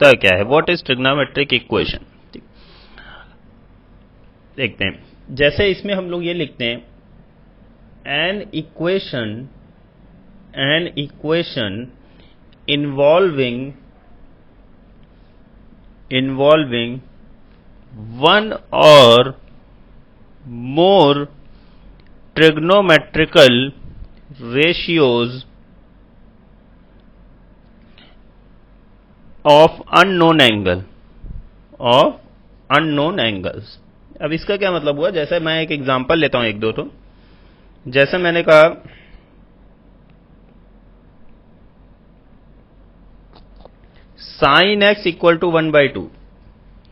होता क्या है, व्हाट इज ट्रिग्नोमेट्रिक इक्वेशन। देखते हैं, जैसे इसमें हम लोग ये लिखते हैं एन इक्वेशन इन्वॉल्विंग वन और मोर trigonometrical ratios of unknown angles। अब इसका क्या मतलब हुआ, जैसे मैं एक एग्जांपल लेता हूं, एक दो तो जैसे मैंने कहा sin x इक्वल टू 1/2,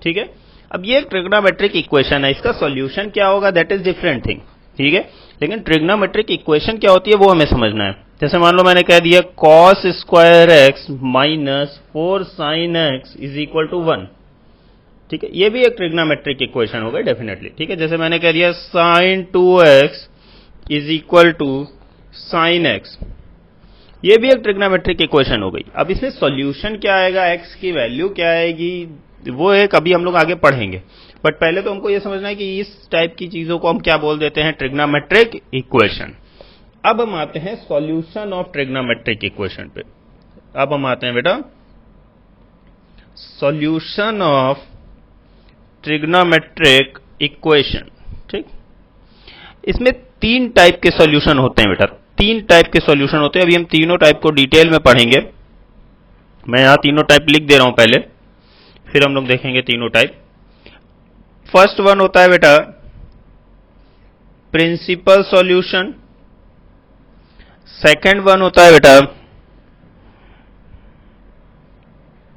ठीक है। अब ये एक ट्रिग्नोमेट्रिक इक्वेशन है, इसका सॉल्यूशन क्या होगा दैट इज डिफरेंट थिंग, ठीक है। लेकिन ट्रिग्नोमेट्रिक इक्वेशन क्या होती है वो हमें समझना है। जैसे मान लो मैंने कह दिया cos square x minus 4 sin x is equal to 1, ठीक है। ये भी एक ट्रिग्नोमेट्रिक इक्वेशन हो गई डेफिनेटली, ठीक है। जैसे मैंने कह दिया sin 2x is equal to sin x, ये भी एक ट्रिग्नोमेट्रिक इक्वेशन हो गई। अब इसमें सॉल्यूशन क्या आएगा, x की वैल्यू क्या आएगी, वो एक अभी हम लोग आगे पढ़ेंगे, बट पहले तो हमको ये समझना है कि इस टाइप की चीजों को हम क्या बोल देते हैं, ट्रिग्नोमेट्रिक इक्वेशन। अब हम आते हैं सॉल्यूशन ऑफ ट्रिग्नोमेट्रिक इक्वेशन पे। अब हम आते हैं बेटा सॉल्यूशन ऑफ ट्रिग्नोमेट्रिक इक्वेशन, ठीक। इसमें 3 टाइप के सॉल्यूशन होते हैं बेटा, 3 टाइप के सॉल्यूशन होते हैं। अभी हम तीनों टाइप को डिटेल में पढ़ेंगे। मैं यहां तीनों टाइप लिख दे रहा हूं पहले, फिर हम लोग देखेंगे तीनों टाइप। फर्स्ट वन होता है बेटा प्रिंसिपल सॉल्यूशन, सेकंड वन होता है बेटा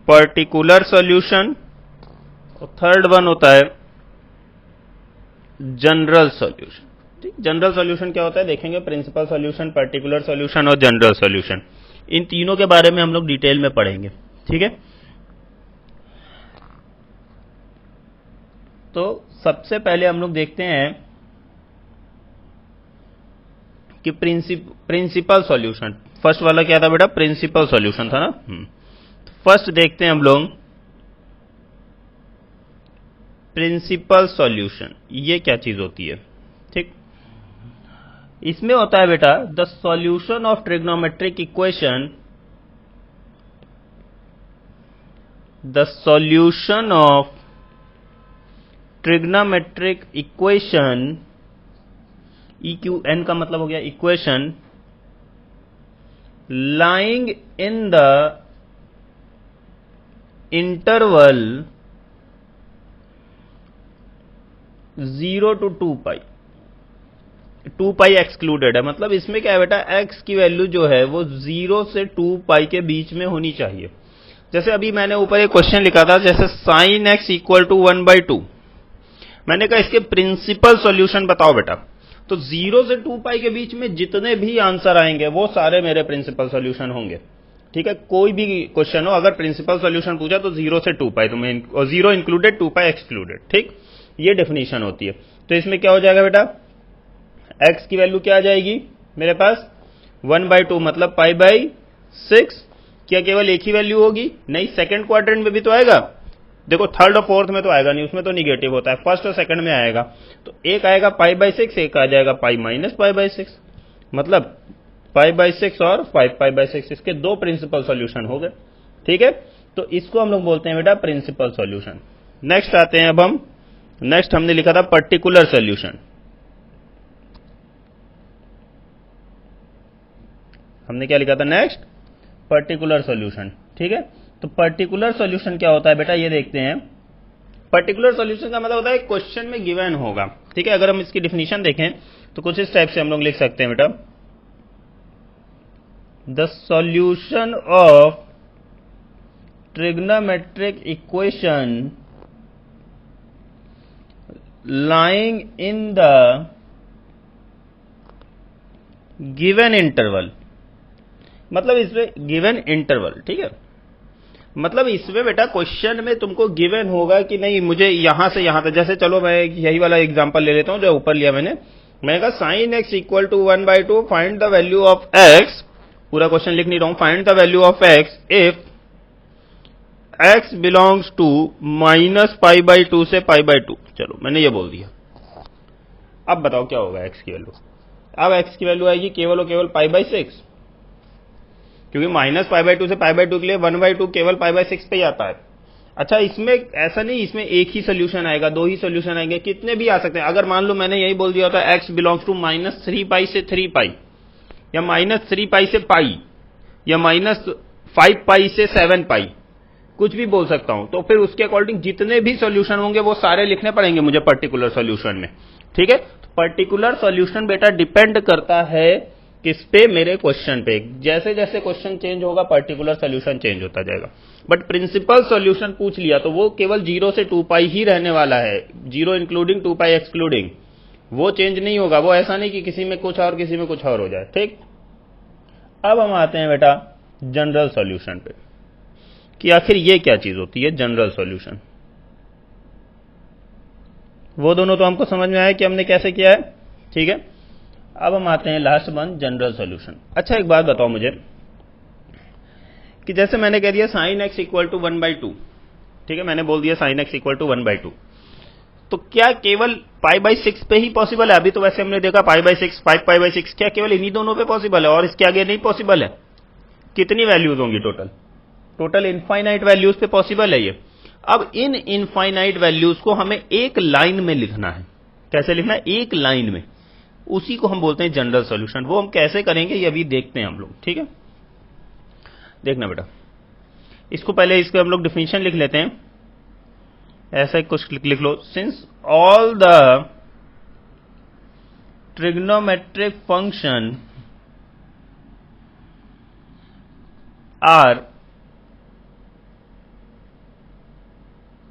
पर्टिकुलर सॉल्यूशन, और थर्ड वन होता है जनरल सॉल्यूशन, ठीक। जनरल सॉल्यूशन क्या होता है देखेंगे, प्रिंसिपल सॉल्यूशन, पर्टिकुलर सॉल्यूशन और जनरल सॉल्यूशन, इन तीनों के बारे में हम लोग डिटेल में पढ़ेंगे, ठीक है। तो सबसे पहले हम लोग देखते हैं कि प्रिंसिपल सॉल्यूशन, फर्स्ट वाला क्या था बेटा, प्रिंसिपल सॉल्यूशन था ना। फर्स्ट देखते हैं हम लोग प्रिंसिपल सॉल्यूशन, ये क्या चीज होती है, ठीक। इसमें होता है बेटा the solution of trigonometric equation, the solution of trigonometric equation, EQN का मतलब हो गया equation, lying in the interval 0 to 2 pi, 2 pi excluded है। मतलब इसमें क्या है बेटा, x की वैल्यू जो है वो 0 से 2 पाई के बीच में होनी चाहिए। जैसे अभी मैंने ऊपर एक क्वेश्चन लिखा था, जैसे sin x इक्वल टू 1/2, मैंने कहा इसके प्रिंसिपल सॉल्यूशन बताओ बेटा, तो 0 से 2 पाई के बीच में जितने भी आंसर आएंगे वो सारे मेरे प्रिंसिपल सॉल्यूशन होंगे, ठीक है। कोई भी क्वेश्चन हो अगर प्रिंसिपल सॉल्यूशन पूछा तो 0 से 2 पाई, तो मैं 0 इंक्लूडेड 2 पाई एक्सक्लूडेड, ठीक। ये डेफिनेशन होती है। तो इसमें क्या हो जाएगा बेटा, x की वैल्यू क्या आ जाएगी मेरे पास 1/2, मतलब π/6। क्या केवल एक ही वैल्यू होगी, नहीं, सेकंड क्वाड्रेंट में भी तो आएगा। देखो थर्ड और फोर्थ में तो आएगा नहीं, उसमें तो निगेटिव होता है, फर्स्ट और सेकंड में आएगा। तो एक आएगा π/6, एक आ जाएगा π-π/6, मतलब π/6 और 5π/6, इसके 2 प्रिंसिपल सॉल्यूशन हो गए, ठीक है। तो इसको हम लोग बोलते हैं बेटा प्रिंसिपल सॉल्यूशन। नेक्स्ट आते हैं, अब हम नेक्स्ट हमने लिखा था पर्टिकुलर सॉल्यूशन। हमने क्या लिखा था नेक्स्ट, पर्टिकुलर सॉल्यूशन, ठीक है। तो पर्टिकुलर सॉल्यूशन क्या होता है बेटा, ये देखते हैं। पर्टिकुलर सॉल्यूशन का मतलब होता है क्वेश्चन में गिवन होगा, ठीक है। अगर हम इसकी डिफिनीशन देखें तो कुछ इस टाइप से हम लोग लिख सकते हैं बेटा, the solution of trigonometric equation lying in the given interval, मतलब इसमें गिवन इंटरवल, ठीक है। मतलब इसमें बेटा क्वेश्चन में तुमको गिवन होगा कि नहीं मुझे यहां से यहां तक, जैसे चलो मैं यही वाला एग्जांपल ले लेता हूं जो ऊपर लिया मैंने कहा sin x equal to 1/2, find the value of x, पूरा क्वेश्चन लिख नहीं रहा हूं, find the value of x if x belongs to -π/2 से π/2। चलो मैंने ये बोल दिया। अब बताओ क्या होगा x की वैल्यू। अब x की वैल्यू आएगी केवल और केवल π/6, क्योंकि -π/2 से π/2 के लिए 1/2 केवल π/6 पे ही आता है। अच्छा, इसमें ऐसा नहीं, इसमें एक ही सोल्यूशन आएगा, दो ही सोल्यूशन आएंगे, कितने भी आ सकते हैं। अगर मान लो मैंने यही बोल दिया होता x बिलोंग्स टू -3π से 3π, या -3π से π, या -5π से 7π, कुछ भी बोल सकता हूं, तो फिर उसके अकॉर्डिंग जितने भी सॉल्यूशन होंगे वो सारे लिखने पड़ेंगे मुझे पर्टिकुलर सॉल्यूशन में। ठीक है, पर्टिकुलर सॉल्यूशन बेटा डिपेंड करता है किस पे, मेरे क्वेश्चन पे। जैसे जैसे क्वेश्चन चेंज होगा पर्टिकुलर सॉल्यूशन चेंज होता जाएगा। बट प्रिंसिपल सॉल्यूशन पूछ लिया तो वो केवल 0 से 2π ही रहने वाला है, 0 इंक्लूडिंग 2π एक्सक्लूडिंग, वो चेंज नहीं होगा। वो ऐसा नहीं कि किसी में कुछ और किसी में कुछ और हो जाए। ठीक, अब हम आते हैं बेटा जनरल सॉल्यूशन पे, कि आखिर ये क्या चीज होती है जनरल सॉल्यूशन। वो दोनों तो हमको समझ में आया कि हमने कैसे किया है। ठीक है, अब हम आते हैं लास्ट वन, जनरल सॉल्यूशन। अच्छा, एक बात बताओ मुझे कि जैसे मैंने कह दिया sin x इक्वल टू 1/2, ठीक है, मैंने बोल दिया sin x इक्वल टू 1/2, तो क्या केवल π/6 पे ही पॉसिबल है? अभी तो वैसे हमने देखा π/6, 5π/6, क्या केवल इन्हीं दोनों पे पॉसिबल है और इसके आगे नहीं पॉसिबल है? कितनी वैल्यूज होंगी टोटल इनफाइनाइट वैल्यूज पे पॉसिबल है ये। अब इन इनफाइनाइट वैल्यूज को हमें एक लाइन में लिखना है। कैसे लिखना है? एक लाइन में। उसी को हम बोलते हैं जनरल सॉल्यूशन। वो हम कैसे करेंगे ये अभी देखते हैं हम लोग। ठीक है, देखना बेटा, इसको पहले इसके हम लोग डिफिनीशन लिख लेते हैं। ऐसा कुछ लिख लो, since all the trigonometric function are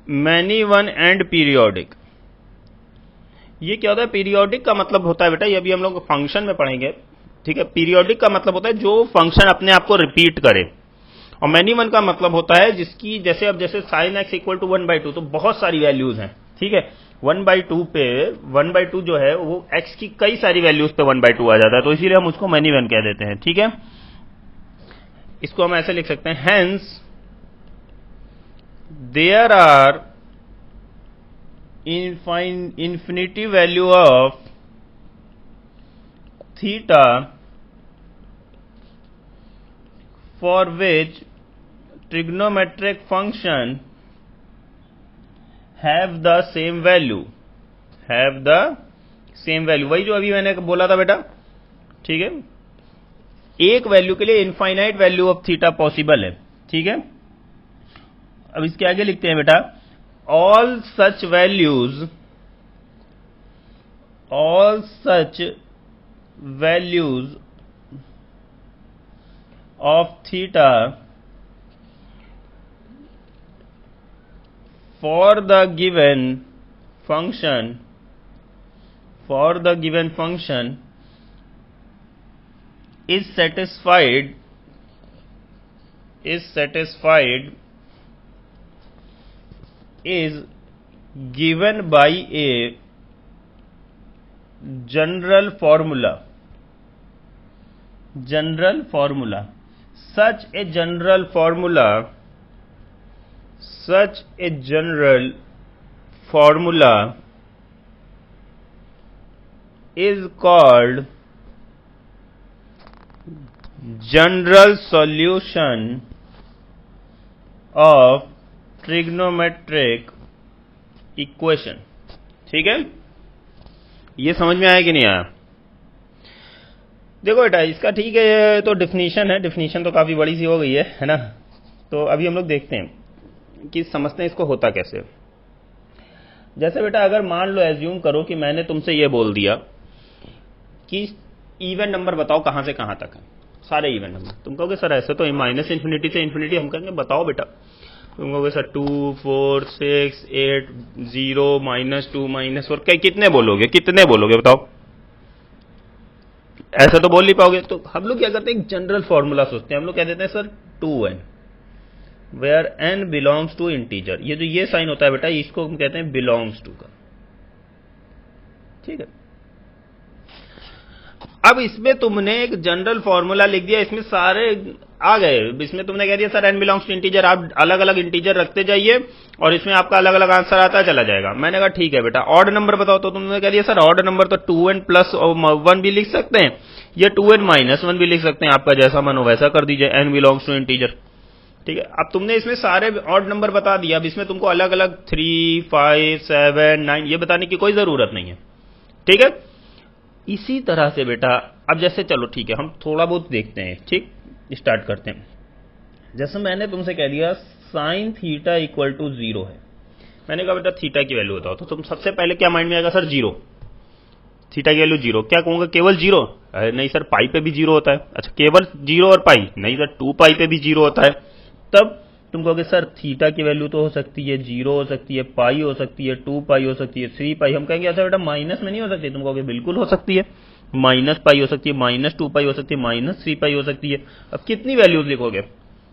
many one and periodic. ये क्या होता है? पीरियोडिक का मतलब होता है बेटा, ये अभी हम लोग फंक्शन में पढ़ेंगे। ठीक है, पीरियोडिक का मतलब होता है जो फंक्शन अपने आप को रिपीट करे, और मैनी वन का मतलब होता है जिसकी, जैसे अब जैसे sin x इक्वल टू 1/2, तो बहुत सारी वैल्यूज हैं। ठीक है, 1/2 पे 1/2 जो है वो x की कई सारी वैल्यूज पे 1/2 आ जाता है, तो इसीलिए हम उसको मैनी वन कह देते हैं। ठीक है, इसको हम ऐसे लिख सकते हैं, hence there are infinity value of theta for which trigonometric function have the same value, वही जो अभी मैंने बोला था बेटा। ठीक है, एक वैल्यू के लिए infinite value of theta possible है। ठीक है, अब इसके आगे लिखते हैं बेटा, all such values of theta for the given function is satisfied is given by a general formula. Such a general formula is called general solution of trigonometric equation. ठीक है, ये समझ में आया कि नहीं आया? देखो बेटा, इसका ठीक है, ये तो डिफिनीशन है, डिफिनीशन तो काफी बड़ी सी हो गई है ना। तो अभी हम लोग देखते हैं कि समझते हैं इसको होता कैसे। जैसे बेटा, अगर मान लो एज्यूम करो कि मैंने तुमसे ये बोल दिया कि इवन नंबर बताओ कहां से कहां तक है, सारे इवन नंबर। तुम कहोगे सर ऐसे तो -∞ से इन्फिनिटी। हम कहेंगे बताओ बेटा। तुम कहोगे सर 2, 4, 6, 8, 0, -2, -4, कितने बोलोगे बताओ? ऐसा तो बोल नहीं पाओगे। तो हम लोग क्या करते हैं, एक जनरल फॉर्मूला सोचते हैं। हम लोग कह देते हैं sir 2n, where n belongs to integer. ये जो ये साइन होता है बेटा, इसको हम कहते हैं बिलोंग्स टू का। ठीक है, अब इसमें तुमने एक जनरल फॉर्मूला लिख दिया, इसमें सारे आ गए। इसमें तुमने कह दिया sir n belongs to integer, आप अलग अलग इंटीजर रखते जाइए और इसमें आपका अलग अलग आंसर आता चला जाएगा। मैंने कहा ठीक है बेटा, ऑड नंबर बताओ। तो तुमने कह दिया सर ऑड नंबर तो 2n प्लस 1 भी लिख सकते हैं या 2n माइनस 1 भी लिख सकते हैं, आपका जैसा मन हो वैसा कर दीजिए, n बिलोंग्स टू इंटीजर। ठीक है, अब तुमने इसमें सारे ऑड नंबर बता दिया, अब इसमें तुमको अलग अलग 3, 5, 7, 9 ये बताने की कोई जरूरत नहीं है। ठीक है, इसी तरह से बेटा अब जैसे चलो ठीक है, हम थोड़ा बहुत देखते हैं। ठीक, स्टार्ट करते हैं। जैसे मैंने तुमसे कह दिया साइन थीटा इक्वल टू 0 है, मैंने कहा बेटा थीटा की वैल्यू बताओ, तो तुम सबसे पहले क्या माइंड में आएगा? सर 0, थीटा की वैल्यू 0। क्या कहूंगा? केवल 0? अरे नहीं सर, पाई पे भी 0 होता है। अच्छा, केवल 0 और पाई? नहीं सर, 2 पाई पे भी 0 होता है। तब तुम कहोगे सर थीटा की वैल्यू तो हो सकती है 0 हो सकती है, पाई हो सकती है, 2 पाई हो सकती है, 3 पाई। हम कहेंगे अच्छा बेटा माइनस में नहीं हो सकती? तुम कहोगे बिल्कुल हो सकती है, माइनस पाई हो सकती है, माइनस 2 पाई हो सकती है, माइनस 3 पाई हो सकती है। अब कितनी वैल्यूज लिखोगे?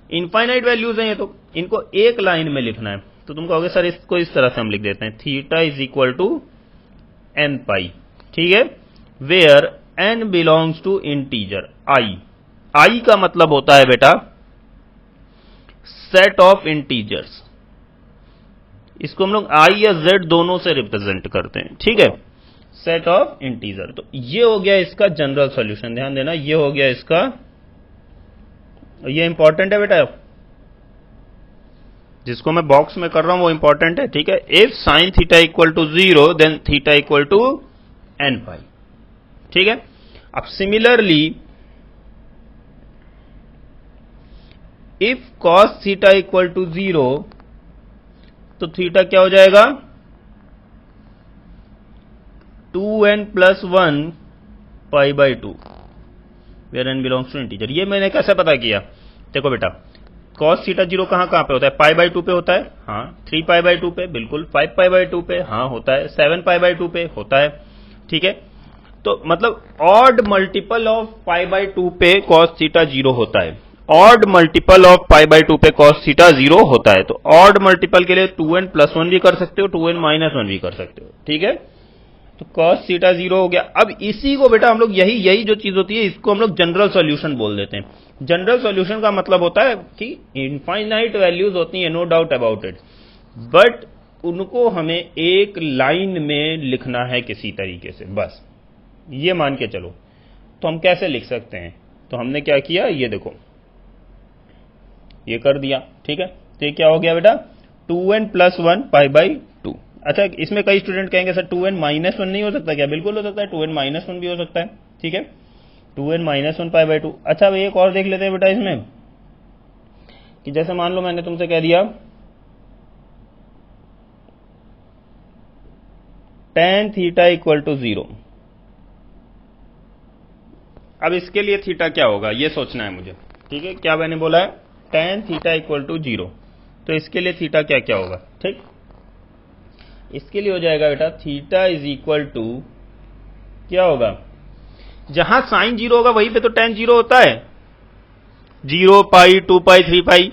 इनफाइनाइट वैल्यूज हैं ये, तो इनको एक लाइन में लिखना है। तो तुम कहोगे सर इसको इस तरह से हम लिख देते हैं, theta is equal to n pi. ठीक है, where n belongs to integer i। i का मतलब होता है बेटा सेट ऑफ इंटीजर्स, इसको हम लोग i या z दोनों से रिप्रेजेंट करते हैं। ठीक है, सेट ऑफ इंटीजर। तो ये हो गया इसका जनरल सॉल्यूशन, ध्यान देना ये हो गया इसका, ये इंपॉर्टेंट है बेटा, जिसको मैं बॉक्स में कर रहा हूं वो इंपॉर्टेंट है। ठीक है, if sine theta equal to 0 then theta equal to n pi. ठीक है, अब similarly if cos theta equal to 0 तो थीटा क्या हो जाएगा? 2n plus 1 pi by 2 where n belongs to integer. ये मैंने कैसे पता किया? देखो बेटा, कॉस थीटा 0 कहां पे होता है? पाई बाई 2 पे होता है, हाँ। 3 पाई बाई 2 पे, बिल्कुल। 5 पाई बाई 2 पे, हाँ होता है। 7 पाई बाई 2 पे होता है। ठीक है, तो मतलब odd multiple of pi by 2 पे कॉस थीटा 0 होता है, odd multiple of pi by 2 पे कॉस थीटा 0 होता है। तो ऑड मल्टीपल के लिए 2n प्लस 1 भी कर सकते हो, 2n माइनस 1 भी कर सकते हो। ठीक है, तो कॉस थीटा 0 हो गया। अब इसी को बेटा हम लोग यही जो चीज होती है इसको हम लोग जनरल सॉल्यूशन बोल देते हैं। जनरल सॉल्यूशन का मतलब होता है कि इनफाइनाइट वैल्यूज होती है, no doubt about it, but उनको हमें एक लाइन में लिखना है किसी तरीके से, बस ये मान के चलो। तो हम कैसे लिख सकते हैं? तो हमने क्या किया, ये देखो, ये कर दिया। ठीक है, तो ये क्या हो गया बेटा? 2n plus 1 pi by 2। अच्छा, इसमें कई स्टूडेंट कहेंगे सर 2n माइनस 1 नहीं हो सकता क्या? बिल्कुल हो सकता है, 2n माइनस 1 भी हो सकता है। ठीक है, 2n माइनस 1 पाई बाई 2। अच्छा, अब एक और देख लेते हैं बेटा इसमें, कि जैसे मान लो मैंने तुमसे कह दिया tan थीटा इक्वल टू 0। अब इसके लिए थीटा क्या होगा ये सोचना है मुझे। ठीक है, क्या मैंने बोला है? tan theta equal to 0। तो इसके लिए थीटा क्या क्या होगा? ठीक, इसके लिए हो जाएगा बेटा थीटा इज इक्वल टू क्या होगा? जहां साइन 0 होगा वहीं पे तो tan 0 होता है, 0 पाई, 2 पाई, 3 पाई।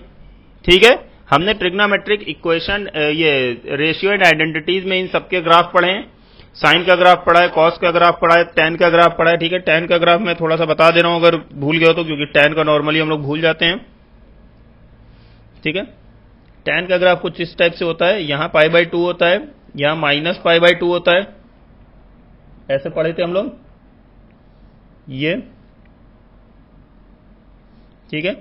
ठीक है, हमने ट्रिग्नोमेट्रिक इक्वेशन, ये रेशियो एंड आइडेंटिटीज में इन सबके ग्राफ पढ़े हैं। साइन का ग्राफ पढ़ा है, कॉस का ग्राफ पढ़ा है, tan का ग्राफ पढ़ा है। ठीक है, tan का ग्राफ मैं थोड़ा सा बता दे रहा हूं अगर भूल गए हो तो, क्योंकि tan का नॉर्मली हम लोग भूल जाते हैं। ठीक है, tan का ग्राफ कुछ इस टाइप से होता है, यहां पाई बाई 2 होता है, यहां माइनस पाई बाई 2 होता है, ऐसे पढ़े थे हम लोग ये। ठीक है,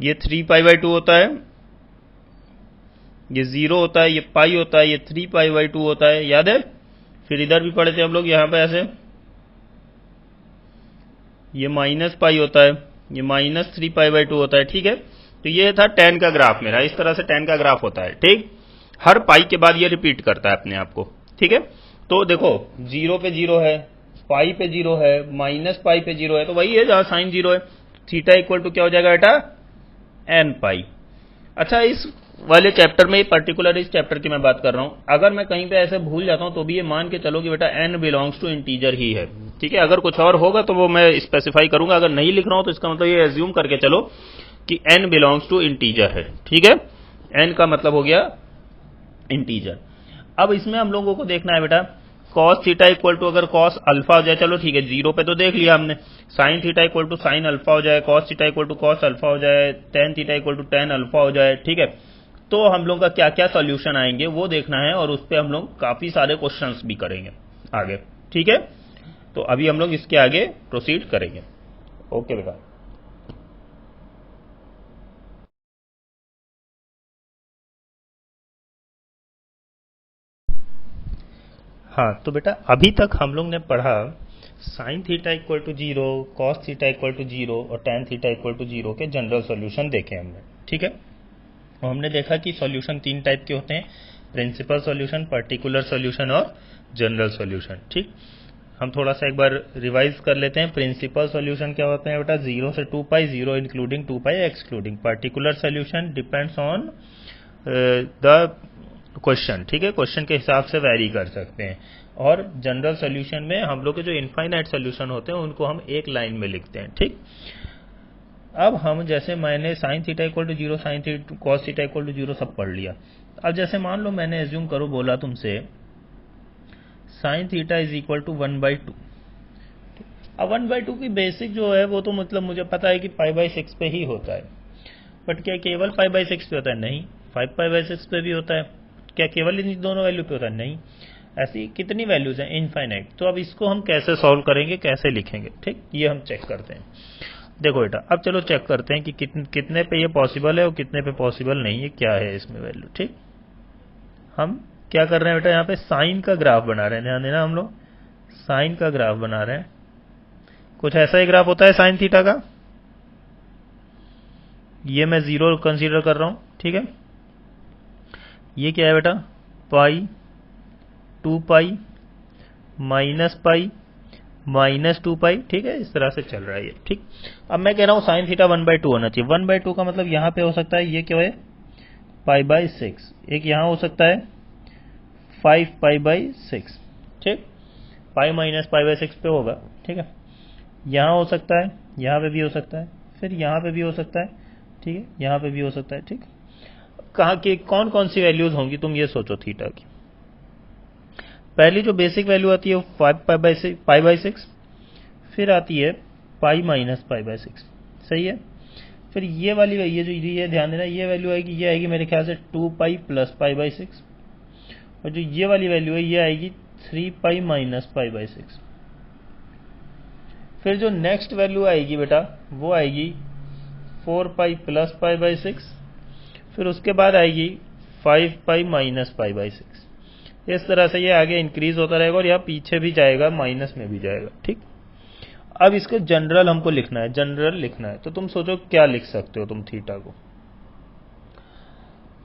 ये 3 पाई बाई 2 होता है, ये 0 होता है, ये पाई होता है, ये 3 पाई बाई 2 होता है, याद है? फिर इधर भी पढ़े थे हम लोग, यहां पे ऐसे ये माइनस पाई होता है, ये माइनस 3 पाई बाई 2 होता है। ठीक है, तो ये था tan का ग्राफ मेरा, इस तरह से tan का ग्राफ होता है। ठीक, हर पाई के बाद ये रिपीट करता है अपने आप को। ठीक है, तो देखो 0 पे 0 है, पाई पे 0 है, माइनस पाई पे 0 है, तो वही है जहां साइन 0 है। थीटा इक्वल टू क्या हो जाएगा बेटा? n पाई। अच्छा, इस वाले चैप्टर में, पर्टिकुलर इस चैप्टर की मैं बात कर रहा हूं, अगर मैं कहीं पे ऐसे भूल जाता हूं तो भी ये मान के चलो कि बेटा n बिलोंग्स टू इंटीजर ही है। ठीक है, अगर कुछ और होगा तो वो मैं स्पेसिफाई करूंगा, अगर नहीं लिख रहा हूं तो इसका मतलब ये एज्यूम करके चलो कि n बिलोंग्स टू इंटीजर है। ठीक है, n का मतलब हो गया इंटीजर। अब इसमें हम लोगों को देखना है बेटा कॉस थीटा इक्वल टू अगर कॉस अल्फा हो जाए, चलो ठीक है, 0 पे तो देख लिया हमने, sine theta equal to sine alpha हो जाए, cos theta equal to cos alpha हो जाए, tan theta equal to tan alpha हो जाए, ठीक है। तो हम लोग का क्या क्या सॉल्यूशन आएंगे वो देखना है, और उस पर हम लोग काफी सारे क्वेश्चंस भी करेंगे आगे, ठीक है। तो अभी हम लोग इसके आगे प्रोसीड करेंगे। ओके बेटा। हाँ, तो बेटा अभी तक हम लोग ने पढ़ा sine theta equal to 0, cos theta equal to 0 और टेन थीटा इक्वल टू 0 के जनरल सॉल्यूशन देखे हमने, ठीक है। और हमने देखा कि सॉल्यूशन तीन टाइप के होते हैं, प्रिंसिपल सॉल्यूशन, पर्टिकुलर सॉल्यूशन और जनरल सॉल्यूशन, ठीक। हम थोड़ा सा एक बार रिवाइज कर लेते हैं। प्रिंसिपल सॉल्यूशन क्या होते हैं बेटा, 0 से 2 पाई, 0 including 2 pi excluding. Particular solution depends on the question, ठीक है, क्वेश्चन के हिसाब से वैरी कर सकते हैं। और जनरल सॉल्यूशन में हम लोग के जो इनफाइनाइट सॉल्यूशन होते हैं उनको हम एक लाइन में लिखते हैं, ठीक। अब हम जैसे मैंने sine theta equal to 0, sine theta cos theta equal to 0 सब पढ़ लिया। अब जैसे मान लो मैंने एज्यूम करो बोला तुमसे sine theta is equal to 1/2। अब 1/2 की बेसिक जो है वो तो मतलब मुझे पता है कि π/6 पे ही होता है, बट क्या केवल π/6 पे होता है? नहीं, 5π/6 पे भी होता है। क्या केवल इन दोनों वैल्यू पे होता है? नहीं, ऐसी कितनी वैल्यूज हैं? इनफाइनाइट। तो अब इसको हम कैसे सॉल्व करेंगे, कैसे लिखेंगे, ठीक, ये हम चेक करते हैं। देखो बेटा, अब चलो चेक करते हैं कि कितने पे ये पॉसिबल है और कितने पे पॉसिबल नहीं है, क्या है इसमें वैल्यू, ठीक। हम क्या कर रहे हैं बेटा, यहाँ पे साइन का ग्राफ बना रहे हैं, ध्यान देना, हम लोग साइन का ग्राफ बना रहे हैं। कुछ ऐसा ही ग्राफ होता है साइन थीटा का, ये मैं 0 कंसीडर कर रहा हूं, ठीक है। ये क्या है बेटा, पाई, 2 पाई, माइनस पाई, माइनस 2 पाई, ठीक है, इस तरह से चल रहा है ये, ठीक। अब मैं कह रहा हूं साइन थीटा 1/2 होना चाहिए। 1/2 का मतलब यहां पे हो सकता है, ये क्या है, π/6, एक यहां हो सकता है 5π/6, ठीक, पाई माइनस π/6 पे होगा, ठीक है। यहां हो सकता है, यहां पे भी हो सकता है, फिर यहां पे भी हो सकता है, ठीक है, यहां पे भी हो सकता है, ठीक। कहा कि कौन कौन सी वैल्यूज होंगी, तुम ये सोचो थीटा की। पहली जो बेसिक वैल्यू आती है वो 5π/6, फिर आती है पाई माइनस π/6, सही है। फिर ये वाली, ये जो ये ध्यान देना, ये वैल्यू आएगी, ये आएगी मेरे ख्याल से 2 पाई प्लस π/6, और जो ये वाली वैल्यू है ये आएगी 3 पाई माइनस π/6। फिर जो नेक्स्ट वैल्यू आएगी बेटा वो आएगी 4 पाई प्लस π/6, फिर उसके बाद आएगी 5 पाई माइनस π/6। इस तरह से ये आगे इंक्रीज होता रहेगा और यहाँ पीछे भी जाएगा, माइनस में भी जाएगा, ठीक। अब इसके जनरल हमको लिखना है, जनरल लिखना है, तो तुम सोचो क्या लिख सकते हो तुम थीटा को।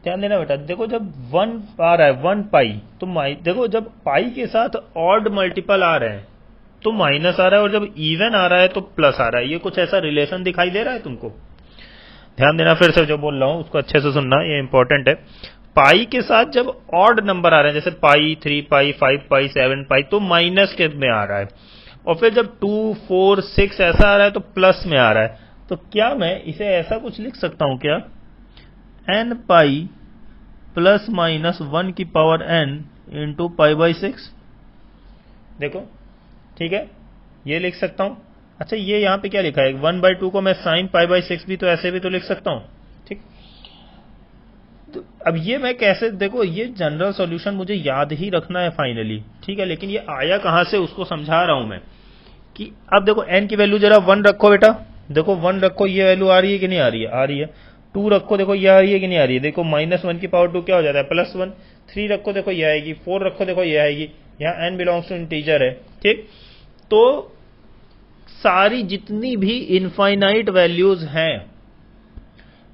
ध्यान देना बेटा, देखो जब 1 आ रहा है 1 पाई, तो देखो जब पाई के साथ ऑड मल्टीपल आ रहे हैं तो माइनस आ रहा है, और जब इवन आ रहा है तो प्लस आ रहा है। ये कुछ ऐसा रिलेशन दिखाई दे रहा है तुमको? ध्यान देना, फिर से जो बोल रहा हूं उसको अच्छे से सुनना, ये इंपॉर्टेंट है। पाई के साथ जब ऑड नंबर आ रहे हैं, जैसे पाई, 3 पाई, 5 पाई, 7 पाई, तो माइनस के में आ रहा है, और फिर जब 2, 4, 6 ऐसा आ रहा है तो प्लस में आ रहा है। तो क्या मैं इसे ऐसा कुछ लिख सकता हूं क्या, n पाई प्लस माइनस 1 की पावर n इंटू π/6? देखो, ठीक है, ये लिख सकता हूं। अच्छा, ये यहां पे क्या लिखा है, 1/2 को मैं साइन π/6 भी तो ऐसे भी तो लिख सकता हूं, ठीक। तो अब ये मैं कैसे, देखो ये जनरल सॉल्यूशन मुझे याद ही रखना है फाइनली, ठीक है, लेकिन ये आया कहां से उसको समझा रहा हूं मैं, कि अब देखो n की वैल्यू जरा 1 रखो बेटा, देखो 1 रखो, ये वैल्यू आ रही है कि नहीं आ रही है? आ रही है। 2 रखो, देखो ये आ रही है कि नहीं आ रही है? देखो -1 की पावर 2 क्या हो जाता है, +1। 3 रखो, देखो ये आएगी। 4 रखो, देखो ये आएगी। यहाँ n बिलोंग्स टू इंटीजर है, ठीक। तो सारी जितनी भी इनफाइनाइट वैल्यूज हैं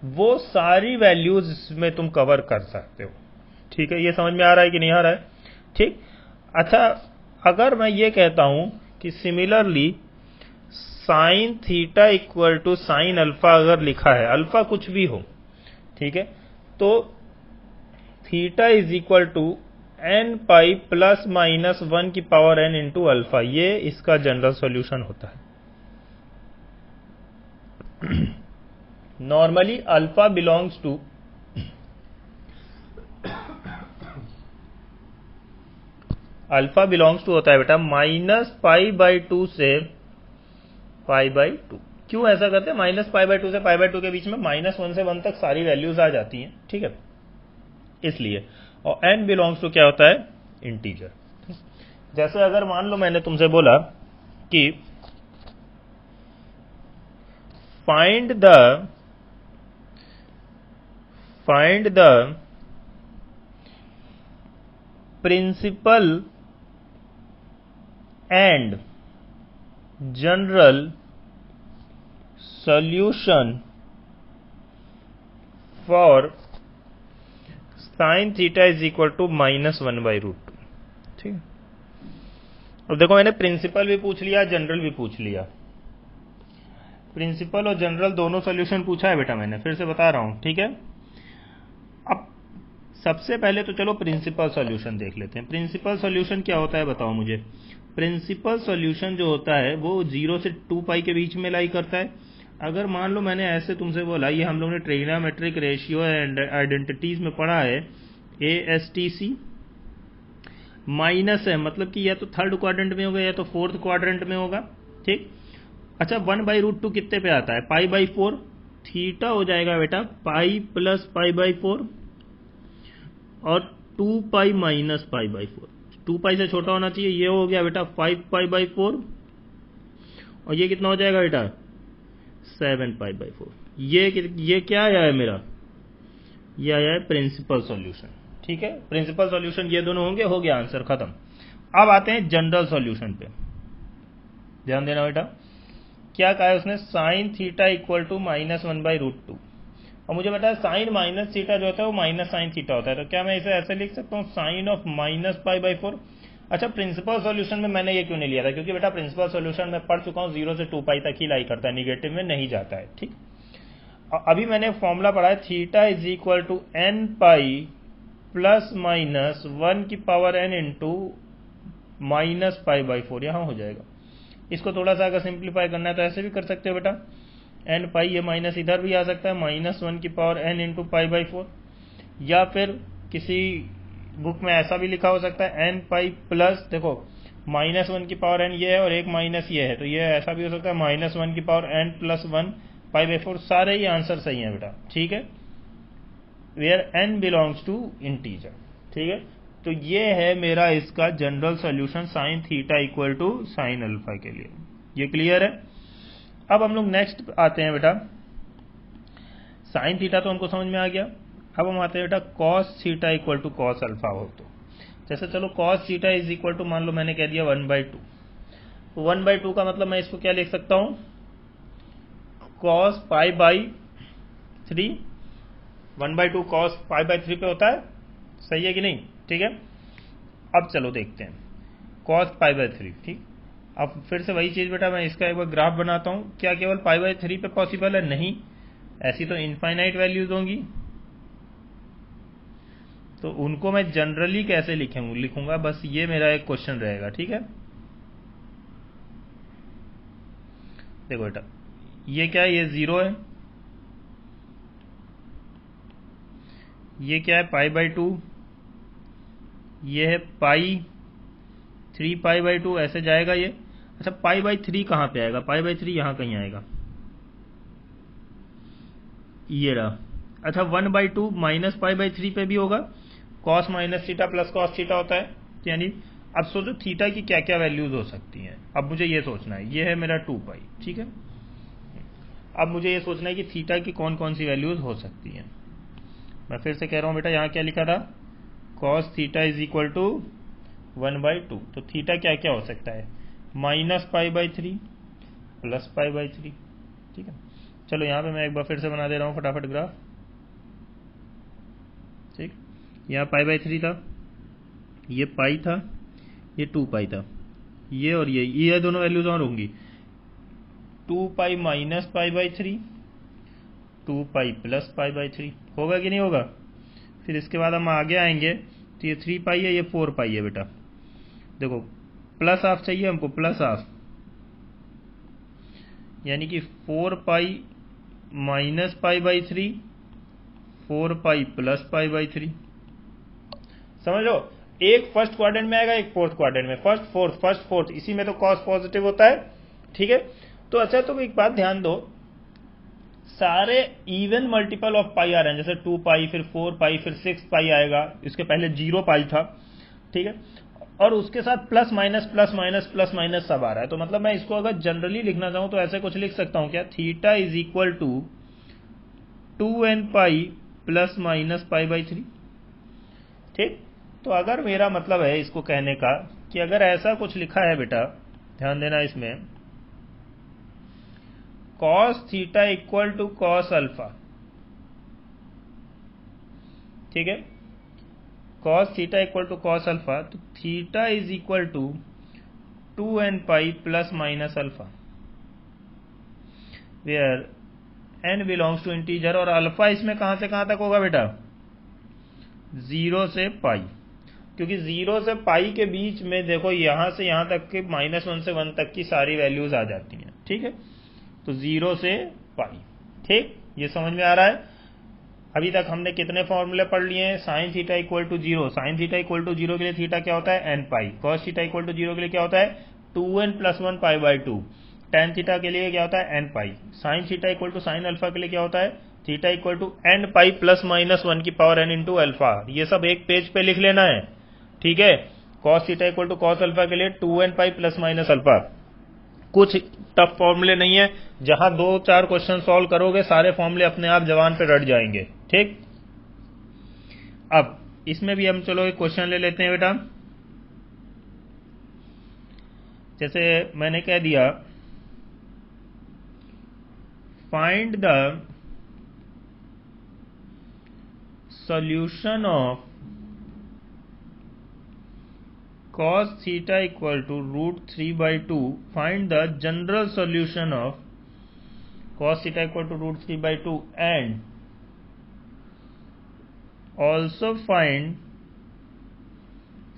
वो सारी वैल्यूज में तुम कवर कर सकते हो, ठीक है। ये समझ में आ रहा है कि नहीं आ रहा है, ठीक। अच्छा, अगर मैं ये कहता हूं कि similarly sine theta equal to sine alpha अगर लिखा है, अल्फा कुछ भी हो, ठीक है, तो theta is equal to n pi plus minus 1 की पावर n इंटू अल्फा, ये इसका जनरल सॉल्यूशन होता है। Normally alpha belongs to alpha belongs to होता है बेटा -π/2 से π/2। क्यों ऐसा करते हैं? -π/2 से π/2 के बीच में -1 से 1 तक सारी वैल्यूज आ जाती हैं, ठीक है, इसलिए। और n बिलोंग्स टू क्या होता है? इंटीजर। जैसे अगर मान लो मैंने तुमसे बोला कि find the principal and general solution for sine theta is equal to -1/√2। ठीक। अब देखो, मैंने प्रिंसिपल भी पूछ लिया, जनरल भी पूछ लिया। प्रिंसिपल और जनरल दोनों सॉल्यूशन पूछा है बेटा मैंने, फिर से बता रहा हूं, ठीक है। अब सबसे पहले तो चलो प्रिंसिपल सॉल्यूशन देख लेते हैं। प्रिंसिपल सॉल्यूशन क्या होता है बताओ मुझे। प्रिंसिपल सॉल्यूशन जो होता है वो 0 से 2π के बीच में लाई करता है। अगर मान लो मैंने ऐसे तुमसे बोला, ये हम लोग ने ट्रिग्नोमेट्रिक रेशियो एंड आइडेंटिटीज में पढ़ा है, ASTC माइनस है, मतलब कि या तो थर्ड क्वाड्रेंट में होगा या तो फोर्थ क्वाड्रेंट में होगा, ठीक। अच्छा, 1/√2 कितने पे आता है? π/4। थीटा हो जाएगा बेटा π + π/4 और 2π - π/4। 2π से छोटा होना चाहिए, ये हो गया बेटा 5π/4 और ये कितना हो जाएगा बेटा? 7π/4। ये क्या आया है मेरा? ये आया है प्रिंसिपल सॉल्यूशन, ठीक है। प्रिंसिपल सॉल्यूशन ये दोनों होंगे, हो गया आंसर, खत्म। अब आते हैं जनरल सॉल्यूशन पे, ध्यान देना बेटा। क्या कहा है उसने? Sine theta equal to -1/√2। और मुझे बेटा साइन माइनस थीटा जो होता है वो माइनस साइन थीटा होता है, तो क्या मैं इसे ऐसे लिख सकता हूँ, साइन ऑफ -π/4। अच्छा, प्रिंसिपल सॉल्यूशन में मैंने ये क्यों नहीं लिया था? क्योंकि बेटा प्रिंसिपल सॉल्यूशन में पढ़ चुका हूँ 0 से 2π तक ही लाई करता है, निगेटिव में नहीं जाता है, ठीक। अभी मैंने फॉर्मूला पढ़ा है, theta is equal to nπ ± 1n into -π/4, यहां हो जाएगा। इसको थोड़ा सा अगर सिंप्लीफाई करना है तो ऐसे भी कर सकते हो बेटा, nπ, ये माइनस इधर भी आ सकता है, -1n इंटू π/4, या फिर किसी बुक में ऐसा भी लिखा हो सकता है nπ प्लस, देखो -1n ये है और एक माइनस ये है, तो ये ऐसा भी हो सकता है -1n + 1 π/4। सारे ही आंसर सही है बेटा, ठीक है, where n belongs to integer, ठीक है। तो ये है मेरा इसका general solution sine theta equal to sine alpha के लिए। ये क्लियर है? अब हम लोग नेक्स्ट आते हैं बेटा, साइन थीटा तो हमको समझ में आ गया। अब हम आते हैं बेटा cos theta equal to cos alpha हो तो। जैसे चलो cos theta is equal to, मान लो मैंने कह दिया 1/2, तो 1/2 का मतलब मैं इसको क्या लिख सकता हूं, कॉस π/3। 1/2 कॉस π/3 पे होता है, सही है कि नहीं? ठीक है। अब चलो देखते हैं कॉस π/3, ठीक। अब फिर से वही चीज बेटा, मैं इसका एक बार ग्राफ बनाता हूं। क्या केवल π/3 पे पॉसिबल है? नहीं, ऐसी तो इनफाइनाइट वैल्यूज होंगी, तो उनको मैं जनरली कैसे लिखूंगा, बस ये मेरा एक क्वेश्चन रहेगा, ठीक है। देखो बेटा, ये क्या है? ये 0 है, ये क्या है? π/2, ये है पाई 3π/2, ऐसे जाएगा ये। अच्छा, π/3 कहां पे आएगा? π/3 यहां कहीं आएगा, ये रहा। अच्छा, 1/2 -π/3 पे भी होगा, cos - theta plus cos theta होता है, यानी अब सोचो थीटा की क्या क्या वैल्यूज हो सकती हैं। अब मुझे ये सोचना है, ये है मेरा 2π, ठीक है। अब मुझे ये सोचना है कि थीटा की कौन कौन सी वैल्यूज हो सकती हैं। मैं फिर से कह रहा हूं बेटा, यहां क्या लिखा था, cos theta is equal to 1/2, तो थीटा क्या क्या हो सकता है, -π/3 प्लस π/3, ठीक है। चलो यहां पे मैं एक बार फिर से बना दे रहा हूं फटाफट ग्राफ, ठीक। यहाँ π/3 था, ये पाई था, ये 2π था, ये और ये दोनों वैल्यूज और होंगी, 2π - π/3, 2π प्लस π/3, होगा कि नहीं होगा? फिर इसके बाद हम आगे आएंगे तो ये 3π है, ये 4π है बेटा। देखो प्लस हाफ चाहिए हमको, प्लस हाफ, यानी कि 4π - π/3, 4π प्लस π/3, समझ लो। एक फर्स्ट क्वाड्रेंट में आएगा, एक फोर्थ क्वाड्रेंट में, फर्स्ट फोर्थ, इसी में तो कॉस पॉजिटिव होता है। ठीक है, तो अच्छा, तो एक बात ध्यान दो, सारे इवन मल्टीपल ऑफ पाई आ रहे हैं, जैसे 2 पाई, फिर 4 पाई, फिर 6 पाई आएगा, इसके पहले 0 पाई था। ठीक है, और उसके साथ plus minus plus minus plus minus सब आ रहा है। तो मतलब मैं इसको अगर जनरली लिखना चाहूं तो ऐसे कुछ लिख सकता हूं क्या, theta is equal to 2n pi plus minus pi by 3। ठीक, तो अगर मेरा मतलब है इसको कहने का कि अगर ऐसा कुछ लिखा है बेटा, ध्यान देना इसमें, cos theta equal to cos alpha. ठीक है, cos theta equal to cos alpha, तो theta is equal to 2n pi plus minus alpha, where n belongs to integer, और अल्फा इसमें कहां से कहां तक होगा बेटा, 0 से पाई, क्योंकि 0 से पाई के बीच में देखो यहां से यहां तक के -1 से 1 तक की सारी वैल्यूज आ जाती हैं। ठीक है, तो 0 से पाई। ठीक, ये समझ में आ रहा है। अभी तक हमने कितने फॉर्मूले पढ़ लिए हैं, sine theta equal to 0, sine theta equal to 0 के लिए थीटा क्या होता है, n pi. Cos theta equal to 0 के लिए क्या होता है, 2n plus 1 pi by 2। Tan theta के लिए क्या होता है, n pi. Sine theta equal to sine alpha के लिए क्या होता है, theta equal to n pi plus minus 1 की पावर n इंटू अल्फा। ये सब एक पेज पे लिख लेना है। ठीक है, cos theta equal to cos alpha के लिए 2n pi plus minus alpha. कुछ टफ फॉर्मूले नहीं है, जहां 2-4 क्वेश्चन सॉल्व करोगे सारे फॉर्मूले अपने आप जबान पे रट जाएंगे। ठीक, अब इसमें भी हम चलो एक क्वेश्चन ले लेते हैं बेटा। जैसे मैंने कह दिया, find the solution of cos theta equal to root 3 by 2, find the general solution of cos theta equal to root 3 by 2 and also find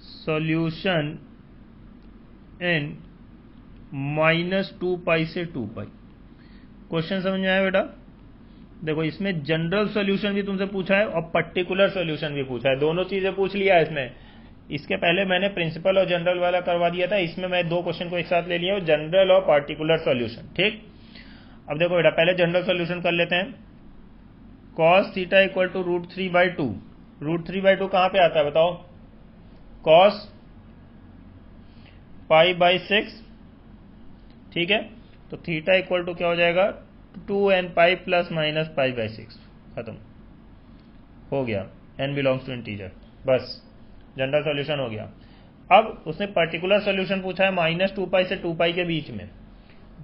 solution in -2 पाई से 2 पाई। क्वेश्चन समझ में आया बेटा? देखो, इसमें जनरल सॉल्यूशन भी तुमसे पूछा है और पर्टिकुलर सॉल्यूशन भी पूछा है, दोनों चीजें पूछ लिया है इसमें। इसके पहले मैंने प्रिंसिपल और जनरल वाला करवा दिया था, इसमें मैं 2 क्वेश्चन को एक साथ ले लिया, जनरल और पार्टिकुलर सॉल्यूशन। ठीक, अब देखो बेटा, पहले जनरल सॉल्यूशन कर लेते हैं। cos theta equal to root 3 by 2, root 3 by 2 कहां पे आता है बताओ, cos पाई बाई 6। ठीक है, तो थीटा इक्वल टू क्या हो जाएगा, 2n pi plus minus pi by 6। खत्म हो गया, n बिलोंग्स टू इंटीजर, बस जनरल सॉल्यूशन हो गया। अब उसने पर्टिकुलर सॉल्यूशन पूछा है -2 पाई से 2 पाई के बीच में,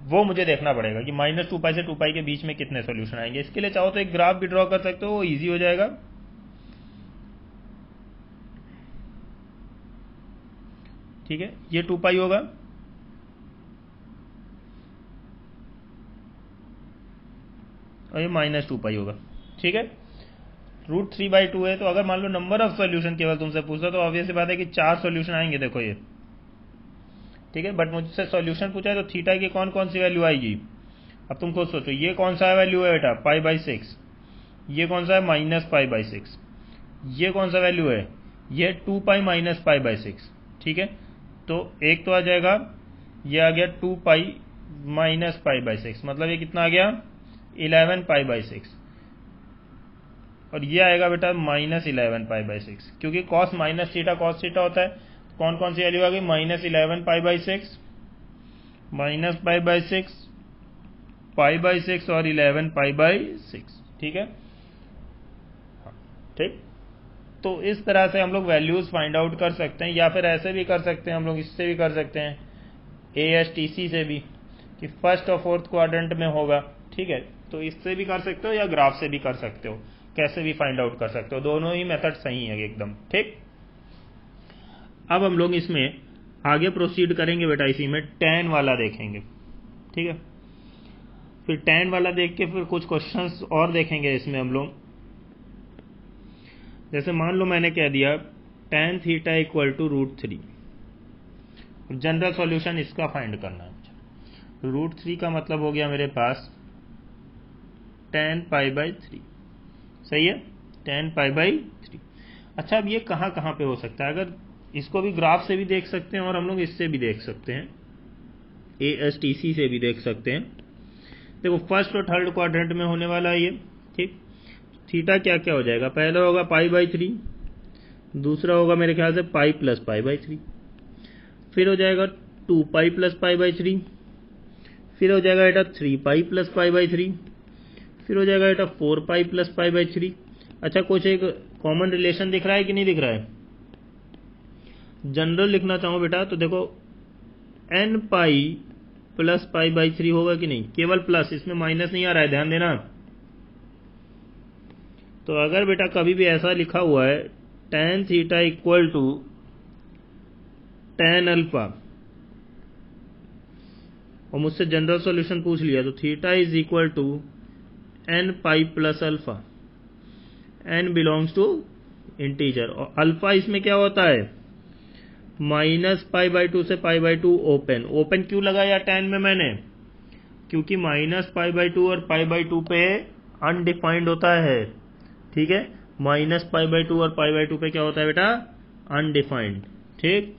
वो मुझे देखना पड़ेगा कि -2 पाई से 2 पाई के बीच में कितने सॉल्यूशन आएंगे। इसके लिए चाहो तो एक ग्राफ भी ड्रॉ कर सकते हो, वो इजी हो जाएगा। ठीक है, ये 2 पाई होगा, और ये -2 पाई होगा। ठीक है, रूट 3 बाई 2 है, तो अगर मान लो नंबर ऑफ सॉल्यूशन केवल तुमसे पूछता तो ऑब्वियस बात है कि 4 सॉल्यूशन आएंगे। देखो ये, ठीक है, बट मुझसे सॉल्यूशन पूछा है तो थीटा की कौन कौन सी वैल्यू आएगी। अब तुम खुद सोचो, ये कौन सा वैल्यू है बेटा, पाई बाई 6, ये कौन सा है माइनस पाई बाई 6, ये कौन सा वैल्यू है, ये 2 पाई माइनस पाई बाई 6। ठीक है, तो एक तो आ जाएगा, ये आ गया 2 पाई माइनस पाई बाई 6, मतलब ये कितना आ गया, 11 पाई बाई 6, और ये आएगा बेटा -11 पाई बाई 6, क्योंकि cos minus theta cos theta होता है। कौन कौन सी वैल्यू आ गई, -11 pi by 6, minus pi by 6, pi by 6 और 11 पाई बाई 6। ठीक है, ठीक, तो इस तरह से हम लोग वैल्यूज फाइंड आउट कर सकते हैं, या फिर ऐसे भी कर सकते हैं हम लोग, इससे भी कर सकते हैं, ASTC से भी, कि फर्स्ट और फोर्थ क्वाड्रेंट में होगा। ठीक है, तो इससे भी कर सकते हो या ग्राफ से भी कर सकते हो, कैसे भी फाइंड आउट कर सकते हो, दोनों ही मेथड सही है एकदम। ठीक, अब हम लोग इसमें आगे प्रोसीड करेंगे बेटा, इसी में tan वाला देखेंगे। ठीक है, फिर tan वाला देख के फिर कुछ क्वेश्चंस और देखेंगे इसमें हम लोग। जैसे मान लो मैंने कह दिया tan theta equal to root 3, general solution इसका फाइंड करना है। रूट 3 का मतलब हो गया मेरे पास tan पाई बाई 3, सही है, tan पाई बाई 3। अच्छा, अब ये कहां कहां पे हो सकता है, अगर इसको भी ग्राफ से भी देख सकते हैं और हम लोग इससे भी देख सकते हैं, ASTC से भी देख सकते हैं। देखो फर्स्ट और थर्ड क्वाड्रेंट में होने वाला है ये, ठीक। थीटा क्या क्या हो जाएगा, पहला होगा π/3, दूसरा होगा मेरे ख्याल से π + π/3, फिर हो जाएगा 2π + π/3, फिर हो जाएगा बेटा 3π + π/3, फिर हो जाएगा बेटा 4π + π/3। अच्छा, कुछ एक कॉमन रिलेशन दिख रहा है कि नहीं दिख रहा है? जनरल लिखना चाहूँ बेटा तो देखो nπ + π/3 होगा कि नहीं, केवल प्लस, इसमें माइनस नहीं आ रहा है, ध्यान देना। तो अगर बेटा कभी भी ऐसा लिखा हुआ है tan θ = tan α और मुझसे जनरल सॉल्यूशन पूछ लिया तो θ = nπ + α, n belongs to integer, और अल्फा इसमें क्या होता है -π/2 से π/2 ओपन। ओपन क्यों लगाया tan में मैंने, क्योंकि -π/2 और π/2 पे अनडिफाइंड होता है, ठीक है। -π/2 और π/2 पे क्या होता है बेटा, अनडिफाइंड, ठीक।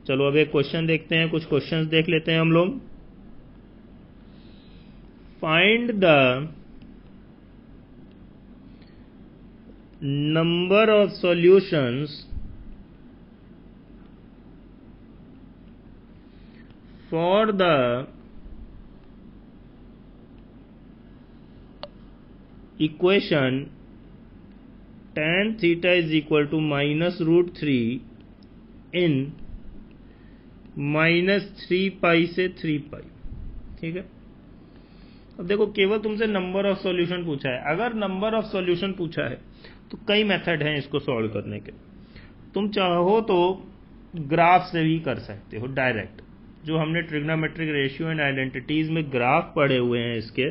चलो अब एक क्वेश्चन देखते हैं, कुछ क्वेश्चंस देख लेते हैं हम लोग। Find the number of solutions for the equation tan θ = -√3 in -3π से 3π, ठीक है। अब देखो केवल तुमसे नंबर ऑफ सॉल्यूशन पूछा है। अगर नंबर ऑफ सॉल्यूशन पूछा है तो कई मेथड हैं इसको सॉल्व करने के। तुम चाहो तो ग्राफ से भी कर सकते हो डायरेक्ट, जो हमने ट्रिग्नोमेट्रिक रेशियो एंड आइडेंटिटीज में ग्राफ पढ़े हुए हैं इसके,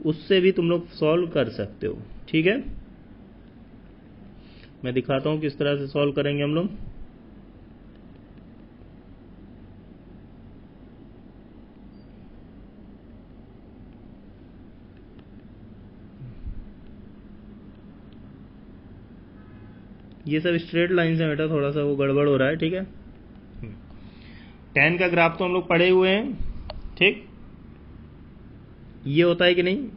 उससे भी तुम लोग सॉल्व कर सकते हो, ठीक है। मैं दिखाता हूं किस तरह से सॉल्व करेंगे हम लोग। ये सब स्ट्रेट लाइन से बेटा थोड़ा सा वो गड़बड़ हो रहा है, ठीक है। tan का ग्राफ तो हम लोग पढ़े हुए हैं, ठीक। ये होता है कि नहीं,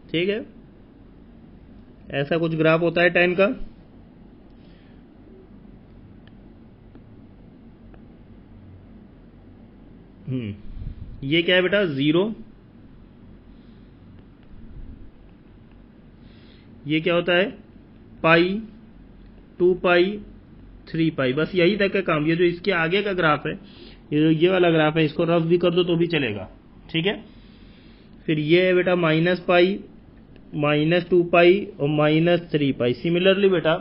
ठीक है। ऐसा कुछ ग्राफ होता है tan का। ये क्या है बेटा, 0। ये क्या होता है, पाई, 2π, 3π, बस यही तक का काम। ये जो इसके आगे का ग्राफ है, ये वाला ग्राफ है, इसको रफ भी कर दो तो भी चलेगा, ठीक है। फिर ये है बेटा -π, -2π और -3π। सिमिलरली बेटा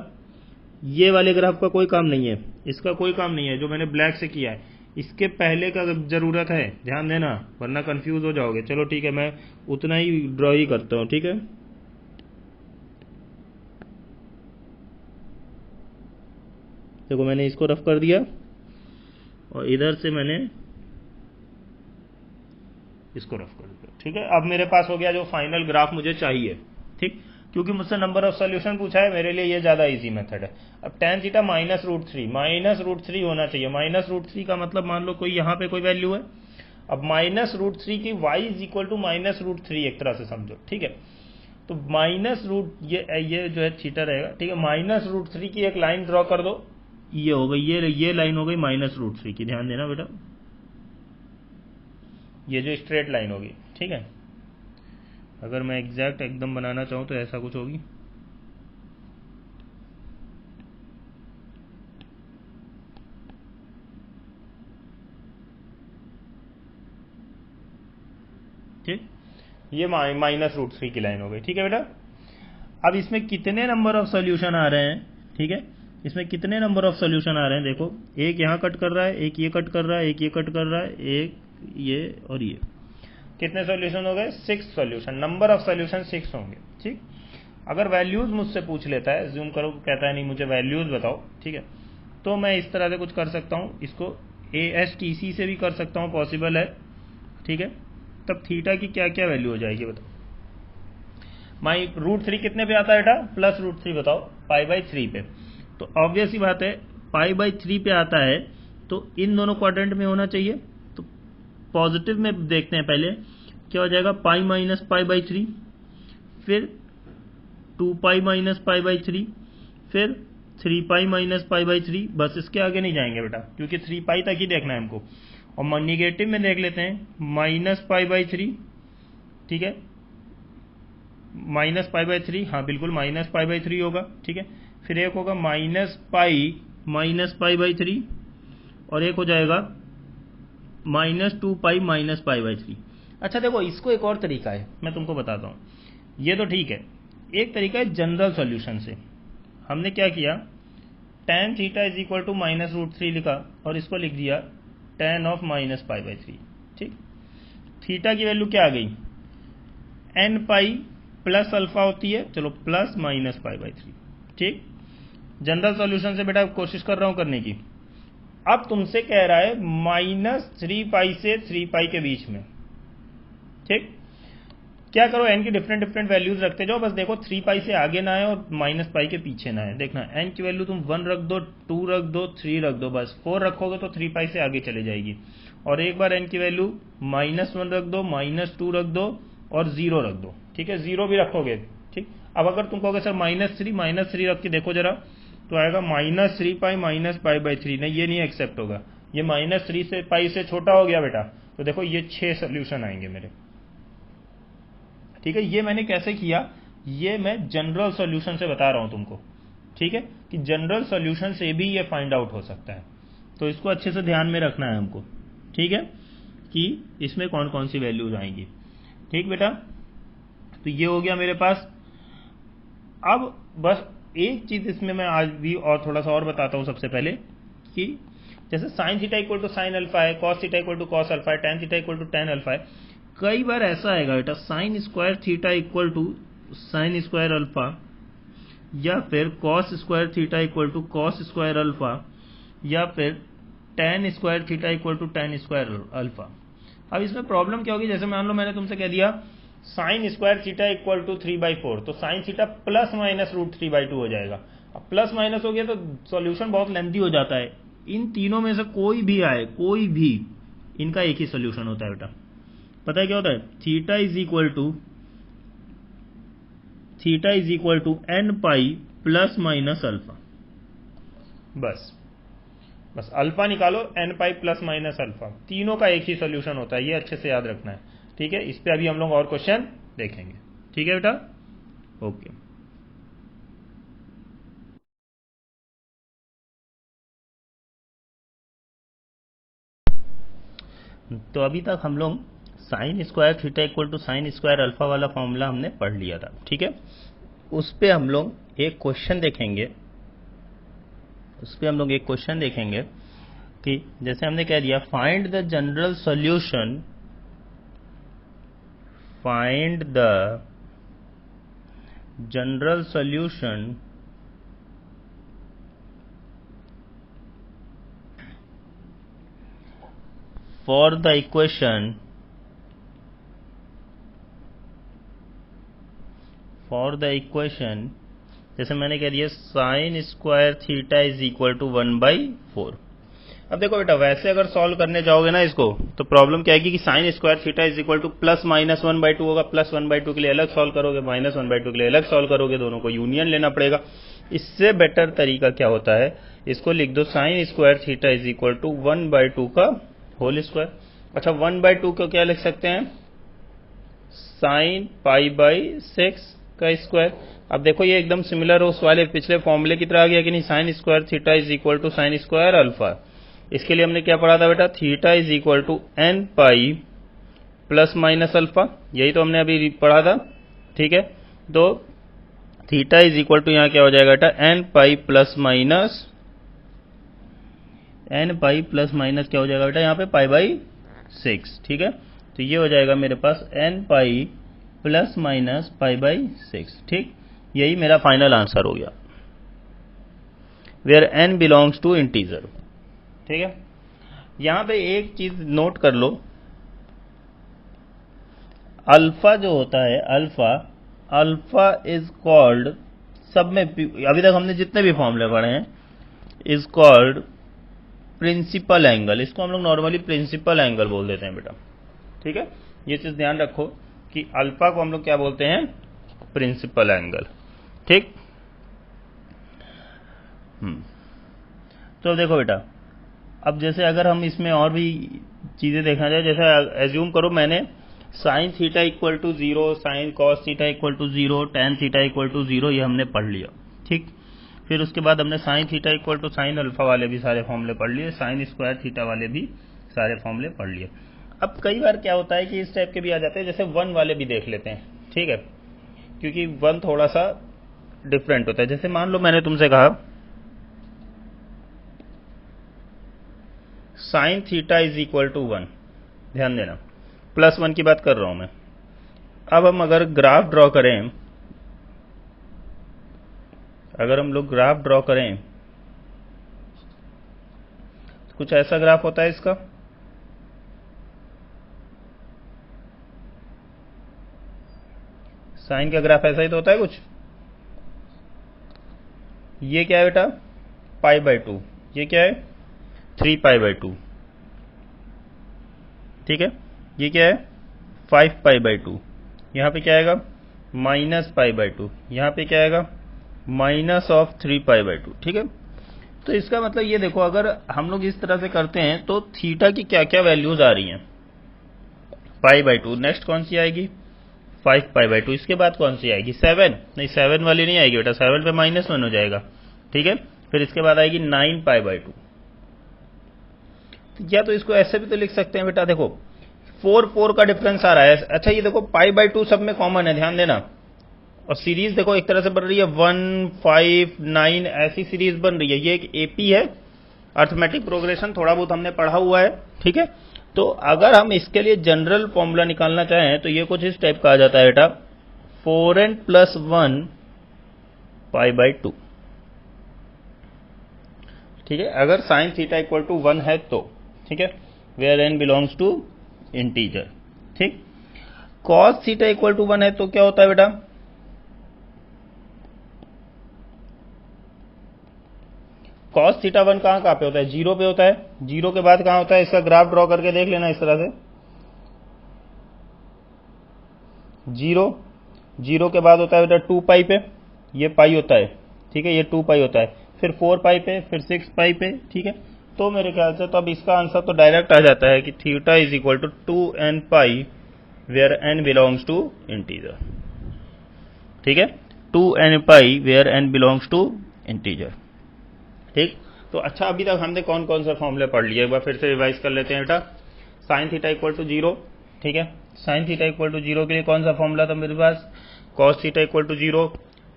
ये वाले ग्राफ का कोई काम नहीं है, इसका कोई काम नहीं है जो मैंने ब्लैक से किया है, इसके पहले का जरूरत है, ध्यान देना वरना कंफ्यूज हो जाओगे। चलो ठीक है, मैं उतना ही ड्रॉ ही करता हूं, ठीक है। देखो मैंने इसको रफ कर दिया और इधर से मैंने इसको रफ कर दिया, ठीक है। अब मेरे पास हो गया जो फाइनल ग्राफ मुझे चाहिए, ठीक। क्योंकि मुझसे नंबर ऑफ सॉल्यूशन पूछा है, मेरे लिए ये ज्यादा इजी मेथड है। अब tan थीटा -√3 होना चाहिए। -√3 का मतलब मान लो कोई यहाँ पे कोई वैल्यू है। अब -√3 की y = -√3 एक तरह से समझो, ठीक है। तो ये जो है थीटा रहेगा, ठीक है। -√3 की एक लाइन ड्रॉ कर दो, ये हो गई, ये लाइन हो गई -√3 की, ध्यान देना बेटा, ये जो स्ट्रेट लाइन होगी, ठीक है। अगर मैं एग्जैक्ट एकदम बनाना चाहूं तो ऐसा कुछ होगी, ठीक। ये -√3 की लाइन हो गई, ठीक है बेटा। अब इसमें कितने नंबर ऑफ सॉल्यूशन आ रहे हैं, ठीक है। इसमें कितने नंबर ऑफ सॉल्यूशन आ रहे हैं, देखो एक यहाँ कट कर रहा है, एक ये कट कर रहा है, एक ये कट कर रहा है, एक ये और ये। कितने सॉल्यूशन हो गए, 6 सॉल्यूशन। नंबर ऑफ सॉल्यूशन 6 होंगे, ठीक। अगर वैल्यूज मुझसे पूछ लेता है, जूम करो, कहता है नहीं मुझे वैल्यूज बताओ, ठीक है, तो मैं इस तरह से कुछ कर सकता हूं। इसको ASTC से भी कर सकता हूं, पॉसिबल है, ठीक है। तब थीटा की क्या क्या वैल्यू हो जाएगी बताओ। माई √3 कितने पे आता है बेटा, +√3 बताओ, π/3 पे। तो ऑब्वियस ही बात है π/3 पे आता है तो इन दोनों क्वाड्रेंट में होना चाहिए। तो पॉजिटिव में देखते हैं पहले क्या हो जाएगा, π - π/3, फिर 2π - π/3, फिर 3π - π/3। बस इसके आगे नहीं जाएंगे बेटा, क्योंकि 3π तक ही देखना है हमको। और निगेटिव में देख लेते हैं -π/3, ठीक है, -π/3, हाँ बिल्कुल -π/3 होगा, ठीक है। फिर एक होगा -π - π/3 और एक हो जाएगा -2π - π/3। अच्छा देखो, इसको एक और तरीका है, मैं तुमको बताता हूँ। ये तो ठीक है, एक तरीका है जनरल सॉल्यूशन से। हमने क्या किया, tan theta is equal to -√3 लिखा और इसको लिख दिया tan ऑफ -π/3, ठीक। थीटा की वैल्यू क्या आ गई, nπ प्लस अल्फा होती है, चलो प्लस माइनस π/3, ठीक। जनरल सॉल्यूशन से बेटा कोशिश कर रहा हूं करने की। अब तुमसे कह रहा है -3π से 3π के बीच में, ठीक। क्या करो, n की डिफरेंट वैल्यूज रखते जाओ, बस देखो 3π से आगे ना आए और -π के पीछे ना आए। देखना n की वैल्यू तुम 1 रख दो, 2 रख दो, 3 रख दो, बस 4 रखोगे तो 3π से आगे चले जाएगी। और एक बार n की वैल्यू -1 रख दो, -2 रख दो और 0 रख दो, ठीक है, 0 भी रखोगे, ठीक। अब अगर तुम कहोगे सर -3 रख के देखो जरा, तो आएगा -3π - π/3। नहीं, ये नहीं एक्सेप्ट होगा, ये -3 से π से छोटा हो गया बेटा। तो देखो ये 6 सोल्यूशन आएंगे मेरे, ठीक है। ये मैंने कैसे किया, ये मैं जनरल सॉल्यूशन से बता रहा हूं तुमको, ठीक है, कि जनरल सॉल्यूशन से भी ये फाइंड आउट हो सकता है। तो इसको अच्छे से ध्यान में रखना है हमको, ठीक है, कि इसमें कौन कौन सी वैल्यूज आएंगी, ठीक बेटा। तो ये हो गया मेरे पास। अब बस एक चीज इसमें मैं आज भी और थोड़ा सा और बताता हूं। सबसे पहले कि जैसे sine theta equal to sine alpha है, cos theta equal to cos alpha है, tan theta equal to tan alpha है। कई बार ऐसा आएगा बेटा, sine square theta equal to sine square alpha, या फिर cos square theta equal to cos square alpha, या फिर tan square theta equal to tan square alpha. अब इसमें प्रॉब्लम क्या होगी, जैसे मान लो मैंने तुमसे कह दिया sine square theta equal to 3/4, तो साइन थीटा प्लस माइनस √3/2 हो जाएगा। अब प्लस माइनस हो गया तो सॉल्यूशन बहुत लेंथी हो जाता है। इन तीनों में से कोई भी आए, कोई भी, इनका एक ही सॉल्यूशन होता है बेटा। पता है क्या होता है, theta is equal to nπ plus minus alpha. बस अल्फा निकालो, nπ प्लस माइनस अल्फा, तीनों का एक ही सॉल्यूशन होता है। ये अच्छे से याद रखना है, ठीक है। इस पे अभी हम लोग और क्वेश्चन देखेंगे, ठीक है बेटा, ओके। तो अभी तक हम लोग sine square theta equal to sine square alpha वाला फॉर्मूला हमने पढ़ लिया था, ठीक है। उस पे हम लोग एक क्वेश्चन देखेंगे, कि जैसे हमने कह दिया find the general solution for the equation जैसे मैंने कह दिया sine square theta is equal to 1/4। अब देखो बेटा, वैसे अगर सॉल्व करने जाओगे ना इसको, तो प्रॉब्लम क्या आएगी कि sign square theta is equal two plus minus 1/2 होगा। प्लस 1/2 के लिए अलग सॉल्व करोगे, माइनस 1/2 के लिए अलग सॉल्व करोगे, दोनों को यूनियन लेना पड़ेगा। इससे बेटर तरीका क्या होता है, इसको लिख दो sine square theta is equal to 1/2 का होल स्क्वायर। अच्छा, 1/2 को क्या लिख सकते हैं, साइन π/6 का स्क्वायर। अब देखो ये एकदम सिमिलर उस वाले पिछले फॉर्मूले की तरह आ गया कि नहीं, sine square theta is equal to sine square alpha. इसके लिए हमने क्या पढ़ा था बेटा, theta is equal to nπ plus minus alpha, यही तो हमने अभी पढ़ा था, ठीक है। तो थीटा इज इक्वल टू यहाँ क्या हो जाएगा बेटा, nπ प्लस माइनस क्या हो जाएगा बेटा यहाँ पे π/6, ठीक है। तो ये हो जाएगा मेरे पास nπ प्लस माइनस π/6, ठीक। यही मेरा फाइनल आंसर हो गया, where n belongs to integer, ठीक है। यहां पे एक चीज नोट कर लो अल्फा जो होता है अल्फा इज कॉल्ड, सब में अभी तक हमने जितने भी फॉर्मूले पढ़े हैं, इज कॉल्ड प्रिंसिपल एंगल। इसको हम लोग नॉर्मली प्रिंसिपल एंगल बोल देते हैं बेटा, ठीक है। ये चीज ध्यान रखो कि अल्फा को हम लोग क्या बोलते हैं, प्रिंसिपल एंगल, ठीक। तो देखो बेटा, अब जैसे अगर हम इसमें और भी चीजें देखा जाए, जैसे एज्यूम करो मैंने sine theta equal to 0, sine cos theta equal to 0, tan theta equal to 0, ये हमने पढ़ लिया, ठीक। फिर उसके बाद हमने sine theta equal to sine alpha वाले भी सारे फॉर्मूले पढ़ लिए, साइन स्क्वायर थीटा वाले भी सारे फॉर्मूले पढ़ लिए। अब कई बार क्या होता है कि इस टाइप के भी आ जाते हैं, जैसे 1 वाले भी देख लेते हैं, ठीक है, क्योंकि 1 थोड़ा सा डिफरेंट होता है। जैसे मान लो मैंने तुमसे कहा sine theta is equal to 1, ध्यान देना +1 की बात कर रहा हूं मैं। अब हम अगर ग्राफ ड्रॉ करें, अगर हम लोग ग्राफ ड्रॉ करें, तो कुछ ऐसा ग्राफ होता है इसका, साइन का ग्राफ ऐसा ही तो होता है कुछ। ये क्या है बेटा, π/2, ये क्या है 3π/2, ठीक है। ये क्या है 5π/2, यहां पे क्या आएगा -π/2, यहां पे क्या आएगा -3π/2, ठीक है। तो इसका मतलब ये देखो, अगर हम लोग इस तरह से करते हैं तो थीटा की क्या क्या वैल्यूज आ रही हैं, π/2, नेक्स्ट कौन सी आएगी 5π/2, इसके बाद कौन सी आएगी 7, नहीं 7 वाली नहीं आएगी बेटा, 7 पे -1 हो जाएगा, ठीक है। फिर इसके बाद आएगी 9π/2। या तो इसको ऐसे भी तो लिख सकते हैं बेटा, देखो 4 का डिफरेंस आ रहा है। अच्छा ये देखो π/2 सब में कॉमन है, ध्यान देना। और सीरीज देखो एक तरह से बन रही है 1, 5, 9 ऐसी सीरीज बन रही है। ये एक एपी है, अर्थमेटिक प्रोग्रेशन, थोड़ा बहुत हमने पढ़ा हुआ है, ठीक है। तो अगर हम इसके लिए जनरल फॉर्मूला निकालना चाहें तो ये कुछ इस टाइप का आ जाता है बेटा, 4n + 1 π/2, ठीक है। अगर साइन थीटा इक्वल टू 1 है तो, ठीक है, where n belongs to integer, ठीक। कॉस थीटा इक्वल टू 1 है तो क्या होता है बेटा, कॉस थीटा 1 कहां पे होता है, 0 पे होता है। 0 के बाद कहां होता है, इसका ग्राफ ड्रॉ करके देख लेना इस तरह से, 0 के बाद होता है बेटा 2π पे, ये पाई होता है, ठीक है, ये 2π होता है। फिर 4π पे, फिर 6π पे, ठीक है। तो मेरे ख्याल से तो अब इसका आंसर तो डायरेक्ट आ जाता है कि theta is equal to 2nπ where n belongs to integer, ठीक है, 2nπ where n belongs to integer, ठीक। तो अच्छा, अभी तक हमने कौन कौन से फॉर्मूले पढ़ लिए, एक बार फिर से रिवाइज कर लेते हैं बेटा। साइन थीटा इक्वल टू 0, ठीक है, साइन थीटा इक्वल टू 0 के लिए कौन सा फॉर्मूला था मेरे पास, cos theta equal to 0,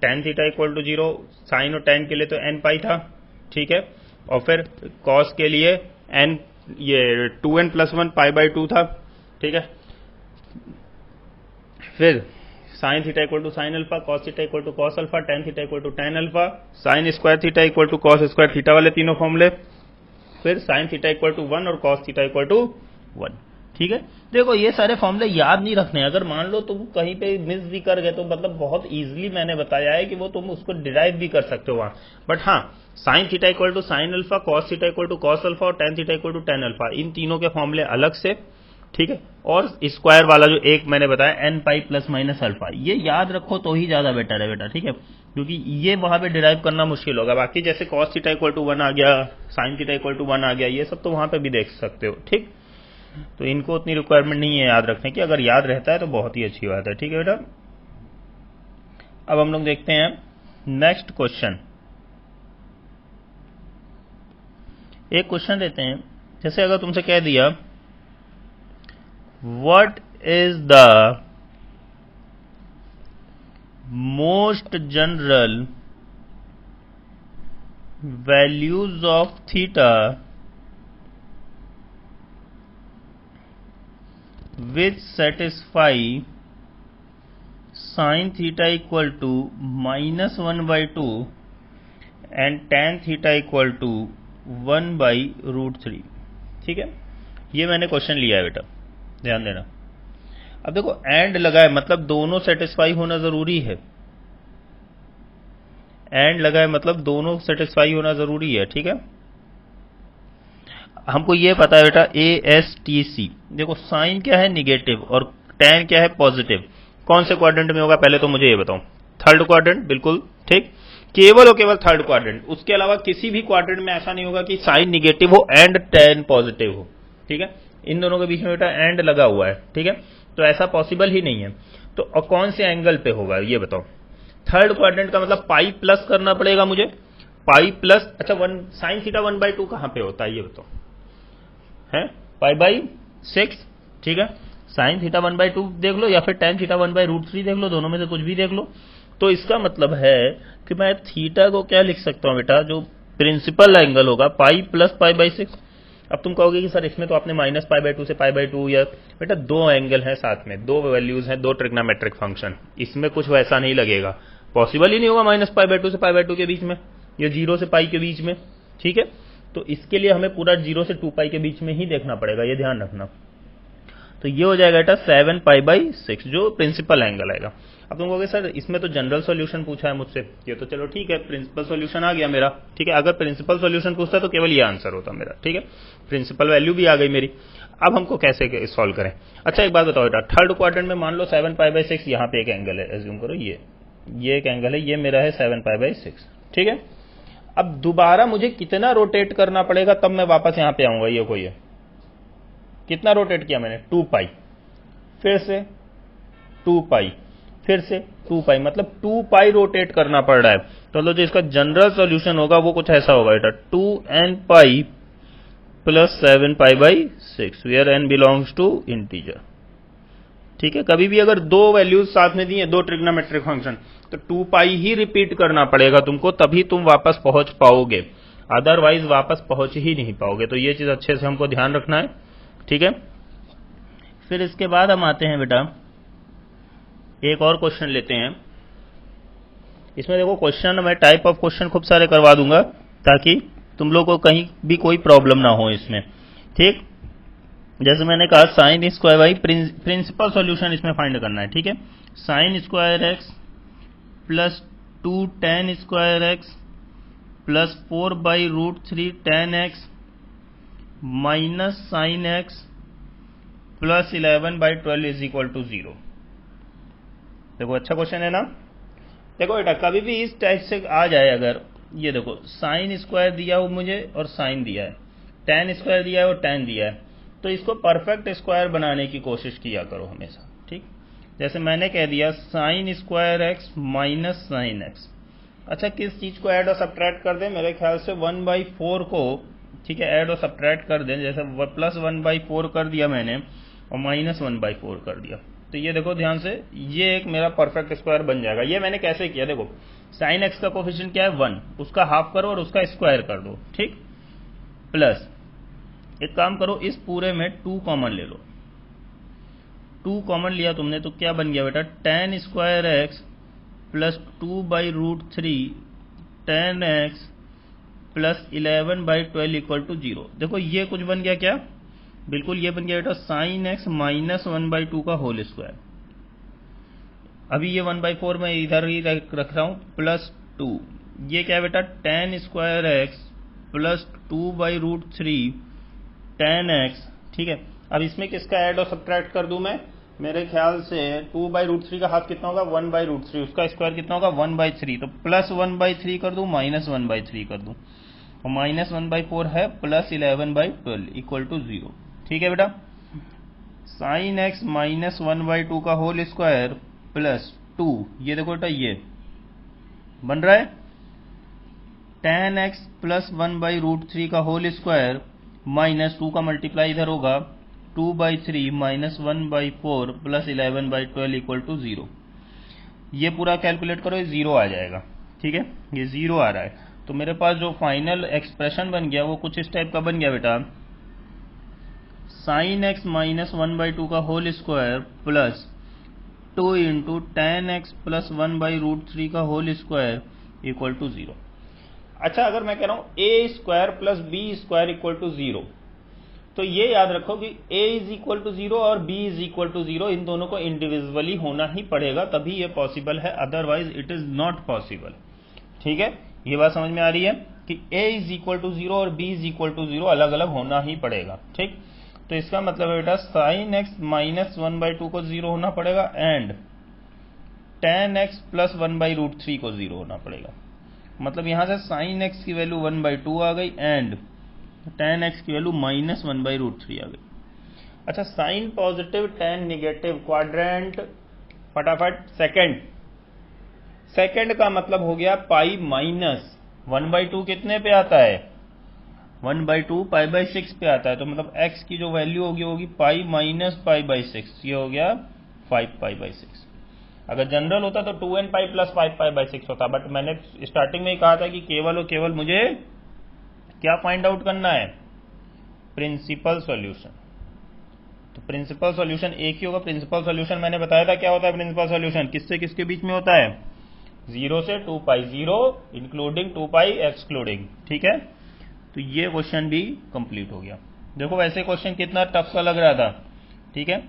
tan theta equal to 0, sine और टेन के लिए तो nπ था, ठीक है। और फिर कॉस के लिए n, ये 2n + 1 π/2 था, ठीक है। फिर sine theta equal to sine alpha, cos theta equal to cos alpha, tan theta equal to tan alpha, sine square theta equal to cos square theta वाले तीनों फॉर्मूले, फिर साइन थीटा इक्वल टू 1 और cos theta equal to 1, ठीक है। देखो ये सारे फॉर्मूले याद नहीं रखने, अगर मान लो तुम कहीं पे मिस भी कर गए तो मतलब बहुत इजीली मैंने बताया है कि वो तुम उसको डिराइव भी कर सकते हो वहां। बट हाँ, sine theta equal to sine alpha, cos theta equal to cos alpha और tan theta equal to tan alpha, इन तीनों के फॉर्मूले अलग से, ठीक है। और स्क्वायर वाला जो एक मैंने बताया nπ ± अल्फा, ये याद रखो तो ही ज्यादा बेटर है बेटा, ठीक है, क्योंकि ये वहां पे डिराइव करना मुश्किल होगा। बाकी जैसे cos थीटा इक्वल टू 1 आ गया, sin थीटा इक्वल टू 1 आ गया, ये सब तो वहां पे भी देख सकते हो, ठीक। तो इनको उतनी रिक्वायरमेंट नहीं है याद रखने की, अगर याद रहता है तो बहुत ही अच्छी बात है, ठीक है बेटा। अब हम लोग देखते हैं नेक्स्ट क्वेश्चन। एक क्वेश्चन देते हैं, जैसे अगर तुमसे कह दिया what is the most general values of theta which satisfy sin theta equal to -1/2 and tan theta equal to 1/√3, ठीक है। ये मैंने क्वेश्चन लिया है बेटा, ध्यान देना। अब देखो एंड लगा है मतलब दोनों सेटिस्फाई होना जरूरी है, एंड लगा है मतलब दोनों सेटिस्फाई होना जरूरी है, ठीक है। हमको ये पता है बेटा ASTC, देखो साइन क्या है निगेटिव और tan क्या है पॉजिटिव, कौन से क्वाड्रेंट में होगा पहले तो मुझे ये बताओ। थर्ड क्वाड्रेंट, बिल्कुल ठीक, केवल और केवल थर्ड क्वाड्रेंट, उसके अलावा किसी भी क्वाड्रेंट में ऐसा नहीं होगा कि साइन निगेटिव हो एंड tan पॉजिटिव हो, ठीक है। इन दोनों के बीच में बेटा एंड लगा हुआ है, ठीक है, तो ऐसा पॉसिबल ही नहीं है। तो और कौन से एंगल पे होगा ये बताओ। थर्ड क्वाड्रेंट का मतलब पाई प्लस करना पड़ेगा मुझे, पाई प्लस, अच्छा वन साइन थीटा 1/2 कहां पे होता है ये बताओ, है π/6, ठीक है। साइन थीटा 1/2 देख लो या फिर tan थीटा 1/√3 देख लो, दोनों में से कुछ भी देख लो। तो इसका मतलब है कि मैं थीटा को क्या लिख सकता हूं बेटा, जो प्रिंसिपल एंगल होगा पाई प्लस π/6। अब तुम कहोगे कि सर इसमें तो आपने -π/2 से π/2, या बेटा दो एंगल है साथ में, दो वैल्यूज हैं, दो ट्रिग्नोमेट्रिक फंक्शन, इसमें कुछ वैसा नहीं लगेगा, पॉसिबल ही नहीं होगा -π/2 से π/2 के बीच में, या 0 से पाई के बीच में, ठीक है। तो इसके लिए हमें पूरा 0 से 2π के बीच में ही देखना पड़ेगा, ये ध्यान रखना। तो ये हो जाएगा बेटा 7π/6 जो प्रिंसिपल एंगल आएगा। अब तुम कहोगे सर इसमें तो जनरल सॉल्यूशन पूछा है मुझसे, ये तो चलो ठीक है, प्रिंसिपल सॉल्यूशन आ गया मेरा, ठीक है। अगर प्रिंसिपल सॉल्यूशन पूछता तो केवल ये आंसर होता मेरा, ठीक है, प्रिंसिपल वैल्यू भी आ गई मेरी। अब हमको कैसे सॉल्व करें। अच्छा एक बात बताओ बेटा, थर्ड क्वाड्रेंट में मान लो 7π/6, यहाँ पे एक एंगल है, एज्यूम करो ये एक एंगल है, ये मेरा है 7π/6, ठीक है। अब दोबारा मुझे कितना रोटेट करना पड़ेगा तब मैं वापस यहां पे आऊंगा, ये कोई है, कितना रोटेट किया मैंने 2π, फिर से 2π, फिर से 2π, मतलब 2π रोटेट करना पड़ रहा है। तो जो इसका जनरल सॉल्यूशन होगा वो कुछ ऐसा होगा बेटा 2nπ plus 7π/6 where n belongs to integer, ठीक है। कभी भी अगर दो वैल्यूज साथ में दी है, दो ट्रिग्नोमेट्रिक फंक्शन, तो 2π ही रिपीट करना पड़ेगा तुमको, तभी तुम वापस पहुंच पाओगे, अदरवाइज वापस पहुंच ही नहीं पाओगे। तो ये चीज अच्छे से हमको ध्यान रखना है, ठीक है। फिर इसके बाद हम आते हैं बेटा एक और क्वेश्चन लेते हैं। इसमें देखो क्वेश्चन मैं टाइप ऑफ क्वेश्चन खूब सारे करवा दूंगा ताकि तुम लोग को कहीं भी कोई प्रॉब्लम ना हो इसमें, ठीक। जैसे मैंने कहा sine square by principal solution इसमें फाइंड करना है, ठीक है। Sine square x plus 2 tan square x plus 4/√3 tan x minus sine x plus 11/12 is equal to 0। देखो अच्छा क्वेश्चन है ना। देखो बेटा कभी भी इस टाइप से आ जाए, अगर ये देखो साइन स्क्वायर दिया हो मुझे और साइन दिया है, tan स्क्वायर दिया है और tan दिया है, तो इसको परफेक्ट स्क्वायर बनाने की कोशिश किया करो हमेशा, ठीक। जैसे मैंने कह दिया sine square x minus sine x, अच्छा किस चीज को ऐड और सब्ट्रैक्ट कर दें, मेरे ख्याल से 1/4 को, ठीक है, ऐड और सब्ट्रैक्ट कर दें। जैसे प्लस 1/4 कर दिया मैंने और माइनस 1/4 कर दिया, तो ये देखो ध्यान से ये एक मेरा परफेक्ट स्क्वायर बन जाएगा। ये मैंने कैसे किया, देखो साइन एक्स का कोफिशिएंट क्या है 1, उसका हाफ करो और उसका स्क्वायर कर दो, ठीक। प्लस एक काम करो, इस पूरे में 2 कॉमन ले लो, 2 कॉमन लिया तुमने तो क्या बन गया बेटा tan square x plus 2/√3 tan x plus 11/12 equal to 0। देखो ये कुछ बन गया क्या, बिल्कुल ये बन गया बेटा साइन एक्स माइनस 1/2 का होल स्क्वायर। अभी ये 1/4 मैं इधर ही रख रहा हूं, प्लस 2, ये क्या है बेटा tan square x plus 2/√3 tan x, ठीक है। अब इसमें किसका ऐड और सब्ट्रैक्ट कर दूं मैं, मेरे ख्याल से 2/√3 का हाफ कितना होगा 1/√3, उसका स्क्वायर कितना होगा 1/3, तो प्लस 1/3 कर दूं माइनस 1/3 कर दूं, और माइनस 1/4 है प्लस 11/12 इक्वल टू 0, ठीक है बेटा। साइन एक्स माइनस 1/2 का होल स्क्वायर प्लस 2, ये देखो बेटा ये बन रहा है tan x प्लस 1/√3 का होल स्क्वायर माइनस 2 का मल्टीप्लाई इधर होगा 2/3 माइनस 1/4 प्लस 11/12 इक्वल टू 0। ये पूरा कैलकुलेट करो, ये 0 आ जाएगा, ठीक है, ये 0 आ रहा है। तो मेरे पास जो फाइनल एक्सप्रेशन बन गया वो कुछ इस टाइप का बन गया बेटा साइन एक्स माइनस 1/2 का whole square plus 2 into tan x plus 1/√3 का होल स्क्वायर इक्वल टू 0। अच्छा अगर मैं कह रहा हूं a square plus b square equal to 0, तो ये याद रखो कि a इज इक्वल टू 0 और b इज इक्वल टू 0, इन दोनों को इंडिविजुअली होना ही पड़ेगा, तभी ये पॉसिबल है, otherwise it is not possible. ठीक है, ये बात समझ में आ रही है कि a इज इक्वल टू 0 और b इज इक्वल टू 0 अलग अलग होना ही पड़ेगा। ठीक, तो इसका मतलब है बेटा sin x माइनस 1/2 को 0 होना पड़ेगा एंड tan x प्लस 1/√3 को 0 होना पड़ेगा। मतलब यहां से sin x की वैल्यू 1/2 आ गई एंड tan x की वैल्यू माइनस 1/√3 आ गई। अच्छा, sine positive tan negative, quadrant फटाफट। सेकंड का मतलब हो गया पाई माइनस 1/2 कितने पे आता है, 1/2 π/6 पे आता है, तो मतलब x की जो वैल्यू होगी पाई माइनस π/6, ये हो गया 5 π/6। अगर जनरल होता तो 2n पाई प्लस 5 π/6 होता, बट मैंने स्टार्टिंग में ही कहा था कि केवल और केवल मुझे क्या फाइंड आउट करना है, प्रिंसिपल सॉल्यूशन। तो प्रिंसिपल सॉल्यूशन एक ही होगा। प्रिंसिपल सॉल्यूशन मैंने बताया था क्या होता है, प्रिंसिपल सॉल्यूशन किससे किसके बीच में होता है, 0 से 2 पाई, 0 इंक्लूडिंग 2 पाई एक्सक्लूडिंग। ठीक है, तो ये क्वेश्चन भी कंप्लीट हो गया। देखो वैसे क्वेश्चन कितना टफ सा लग रहा था, ठीक है,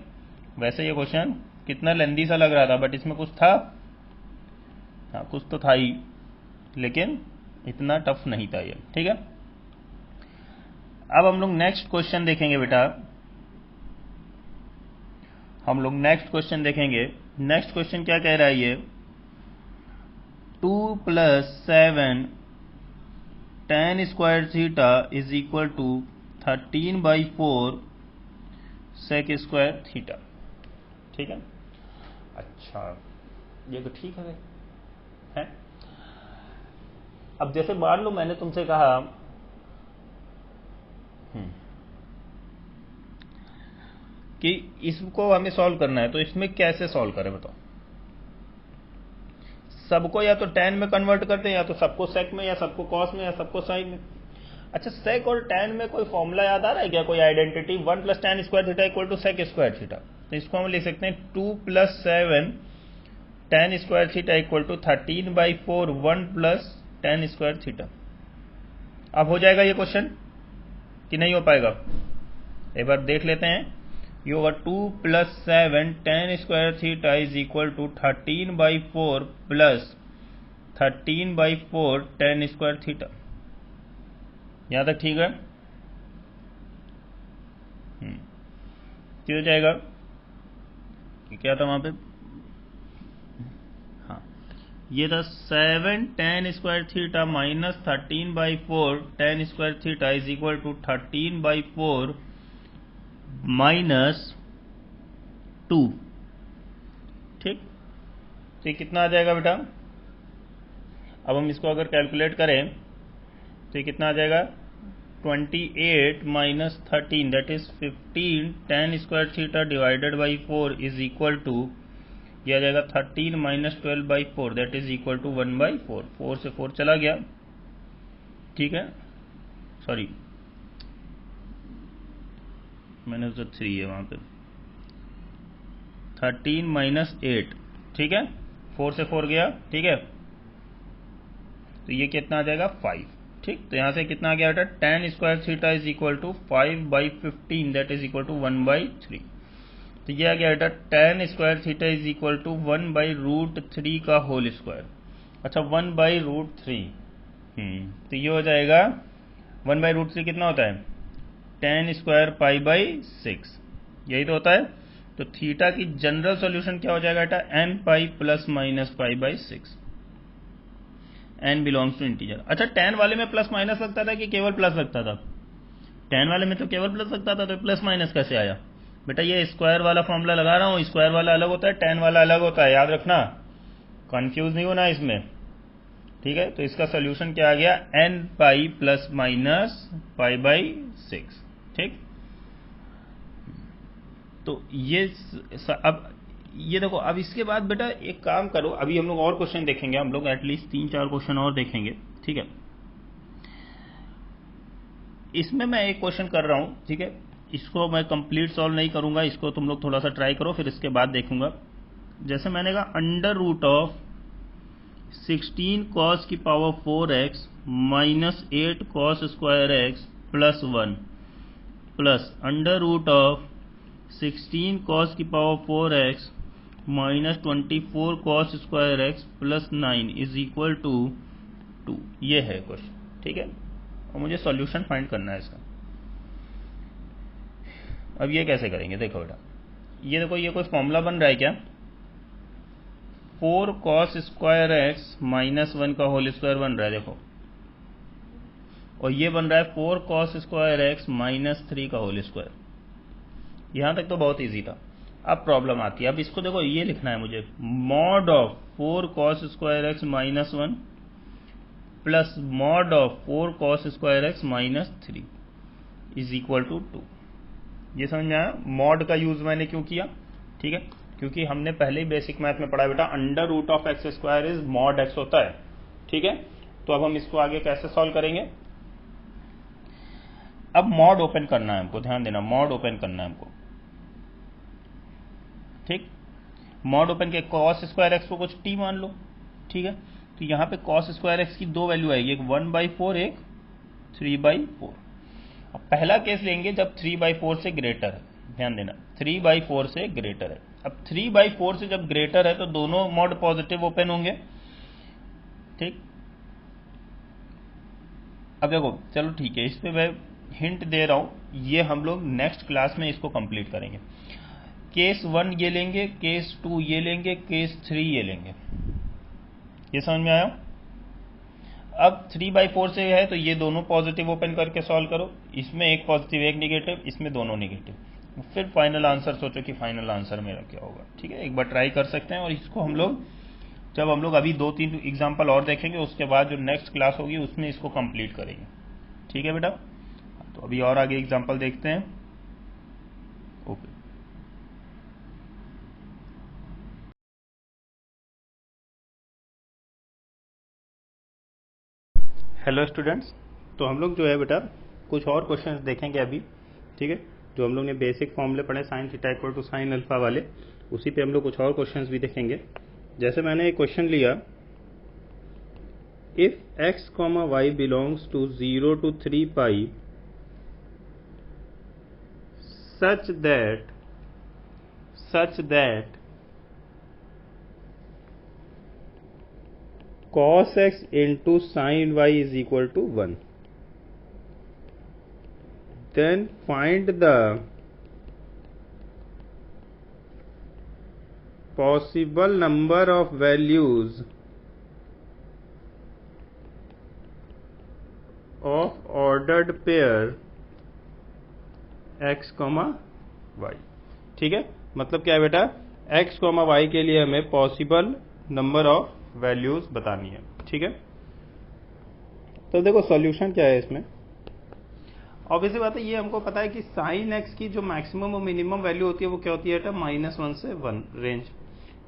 वैसे ये क्वेश्चन कितना लेंदी सा लग रहा था, बट इसमें कुछ था, हाँ कुछ तो था ही, लेकिन इतना टफ नहीं था ये। ठीक है, अब हम लोग नेक्स्ट क्वेश्चन देखेंगे बेटा, हम लोग नेक्स्ट क्वेश्चन देखेंगे। नेक्स्ट क्वेश्चन क्या कह रहा है ये, 2 + 7 tan square theta is equal to 13/4 sec square theta. ठीक है, अच्छा ये तो ठीक है। अब जैसे मान लो मैंने तुमसे कहा कि इसको हमें सॉल्व करना है, तो इसमें कैसे सॉल्व करें बताओ। सबको या तो tan में कन्वर्ट करते हैं, या तो सबको sec में, या सबको cos में, या सबको sin में। अच्छा, sec और tan में कोई फॉर्मूला याद आ रहा है क्या, कोई identity, 1 + tan square theta equal to sec square theta. तो इसको हम लिख सकते हैं 2 + 7 tan square theta equal to 13/4 1 + tan square theta. अब हो जाएगा ये क्वेश्चन कि नहीं हो पाएगा, एक बार देख लेते हैं। ये होगा 2 + 7 tan square theta is equal to 13/4 plus 13/4 tan square theta. यहां तक ठीक है, हो जाएगा कि क्या था वहां पे, हाँ ये था 7 tan square theta minus 13/4 tan square theta is equal to 13/4 minus 2। ठीक, तो ये कितना आ जाएगा बेटा, अब हम इसको अगर कैलकुलेट करें तो ये कितना आ जाएगा, 28 minus 13 that is 15 tan square theta divided by 4 is equal to, यह आ जाएगा 13 minus 12/4 that is equal to 1/4। 4 से 4 चला गया, ठीक है, सॉरी मैंने उसका 3 है वहां पे, 13 माइनस 8, ठीक है, 4 से 4 गया, ठीक है, तो ये कितना आ जाएगा 5। ठीक, तो यहां से कितना आ गया बेटा, tan square theta is equal to 5/15 that is equal to 1/3। तो ये आ गया बेटा tan square theta is equal to 1/√3 का होल स्क्वायर। अच्छा 1/√3, तो ये हो जाएगा 1/√3 कितना होता है, tan स्क्वायर π/6, यही तो होता है। तो थीटा की जनरल सॉल्यूशन क्या हो जाएगा बेटा, n pi plus minus π/6, n belongs to integer. अच्छा tan वाले में प्लस माइनस लगता था कि केवल प्लस लगता था, tan वाले में तो केवल प्लस लगता था, तो प्लस माइनस कैसे आया बेटा, ये स्क्वायर वाला फॉर्मूला लगा रहा हूं, स्क्वायर वाला अलग होता है, tan वाला अलग होता है, याद रखना, कंफ्यूज नहीं होना इसमें। ठीक है, तो इसका सोल्यूशन क्या आ गया, n पाई प्लस माइनस π/6। ठीक, तो ये अब ये देखो, अब इसके बाद बेटा एक काम करो, अभी हम लोग और क्वेश्चन देखेंगे, हम लोग एटलीस्ट 3-4 क्वेश्चन और देखेंगे। ठीक है, इसमें मैं एक क्वेश्चन कर रहा हूं, ठीक है, इसको मैं कंप्लीट सॉल्व नहीं करूंगा, इसको तुम लोग थोड़ा सा ट्राई करो, फिर इसके बाद देखूंगा। जैसे मैंने कहा √16 cos की power 4x minus 8 cos square x plus 1 plus under root of 16 cos की power 4x minus 24 cos square x plus 9 is equal to 2। ये है क्वेश्चन, ठीक है, और मुझे सॉल्यूशन फाइंड करना है इसका। अब ये कैसे करेंगे, देखो बेटा, ये देखो, ये कोई फॉर्मूला बन रहा है क्या, 4 cos स्क्वायर x माइनस 1 का होल स्क्वायर बन रहा है, देखो, और ये बन रहा है 4 cos स्क्वायर x माइनस 3 का होल स्क्वायर। यहां तक तो बहुत इजी था। अब प्रॉब्लम आती है, अब इसको देखो, ये लिखना है मुझे, mod of 4 cos square x minus 1 plus mod of 4 cos square x minus 3 is equal to 2। ये समझ में आया मॉड का यूज मैंने क्यों किया, ठीक है, क्योंकि हमने पहले ही बेसिक मैथ में पढ़ा बेटा, under root of x square is mod x होता है, ठीक है। तो अब हम इसको आगे कैसे सॉल्व करेंगे, अब मॉड ओपन करना है हमको, ध्यान देना, मॉड ओपन करना है हमको, ठीक। मॉड ओपन के cos स्क्वायर एक्स को कुछ t मान लो, ठीक है। तो यहां पे cos स्क्वायर एक्स की दो वैल्यू आएगी, एक 1/4 एक 3/4। अब पहला केस लेंगे जब 3/4 से ग्रेटर है, ध्यान देना 3/4 से ग्रेटर है। अब 3/4 से जब ग्रेटर है तो दोनों मॉड पॉजिटिव ओपन होंगे, ठीक। अब देखो, चलो ठीक है, इस पे मैं हिंट दे रहा हूं, ये हम लोग नेक्स्ट क्लास में इसको कंप्लीट करेंगे। केस 1 ये लेंगे, केस 2 ये लेंगे, केस 3 ये लेंगे। ये समझ में आया। अब 3/4 से है तो ये दोनों पॉजिटिव ओपन करके सॉल्व करो, इसमें एक पॉजिटिव एक निगेटिव, इसमें दोनों निगेटिव, फिर फाइनल आंसर सोचो कि फाइनल आंसर मेरा क्या होगा, ठीक है। एक बार ट्राई कर सकते हैं, और इसको हम लोग जब हम लोग अभी 2-3 एग्जाम्पल और देखेंगे, उसके बाद जो नेक्स्ट क्लास होगी उसमें इसको कंप्लीट करेंगे, ठीक है बेटा। तो अभी और आगे एग्जाम्पल देखते हैं। ओके, हेलो स्टूडेंट्स, तो हम लोग जो है बेटा कुछ और क्वेश्चंस देखेंगे अभी, ठीक है। जो हम लोग ने बेसिक फॉर्मूले पढ़े sine theta equal to sine alpha वाले, उसी पे हम लोग कुछ और क्वेश्चंस भी देखेंगे। जैसे मैंने एक क्वेश्चन लिया, if x, y belongs to 0 to 3 pi such that cos x into sin y is equal to 1, then find the possible number of values of ordered pair x, y, ठीक है। मतलब क्या है बेटा, x, y के लिए हमें possible number of values बतानी है, ठीक है। तो देखो सॉल्यूशन क्या है इसमें, ऑब्वियसली बात है, ये हमको पता है कि साइन एक्स की जो मैक्सिमम और मिनिमम वैल्यू होती है वो क्या होती है बेटा, -1 से 1 रेंज,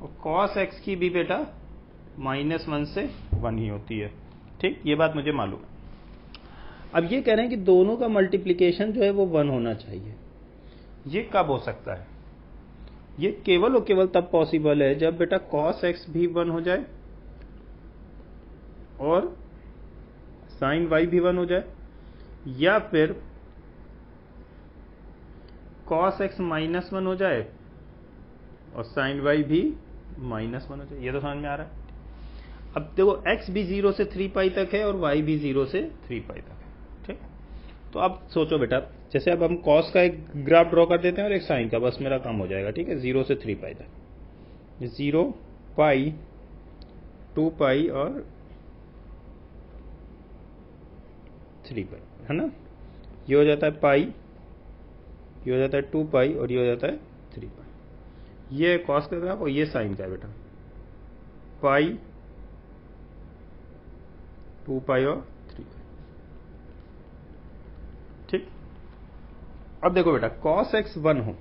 और कॉस एक्स की भी बेटा -1 से 1 ही होती है, ठीक। ये बात मुझे मालूम है। अब ये कह रहे हैं कि दोनों का मल्टीप्लीकेशन जो है वो 1 होना चाहिए। ये कब हो सकता है, ये केवल और केवल तब पॉसिबल है जब बेटा cos x भी 1 हो जाए और sin y भी 1 हो जाए, या फिर cos x -1 हो जाए और sin y भी -1 हो जाए। ये तो समझ में आ रहा है। अब देखो x भी 0 से 3 पाई तक है और y भी 0 से 3 पाई तक है, ठीक। तो अब सोचो बेटा, जैसे अब हम cos का एक ग्राफ ड्रॉ कर देते हैं और एक sin का, बस मेरा काम हो जाएगा, ठीक है। 0 से 3 पाई तक, 0 पाई 2 पाई और 3 पाई, है ना। ये हो जाता है पाई, ये हो जाता है 2 पाई और ये हो जाता है 3 पाई। ये है cos का ग्राफ और ये sin का है बेटा, पाई 2 पाई और 3 पाई, ठीक। अब देखो बेटा, cos x 1 हो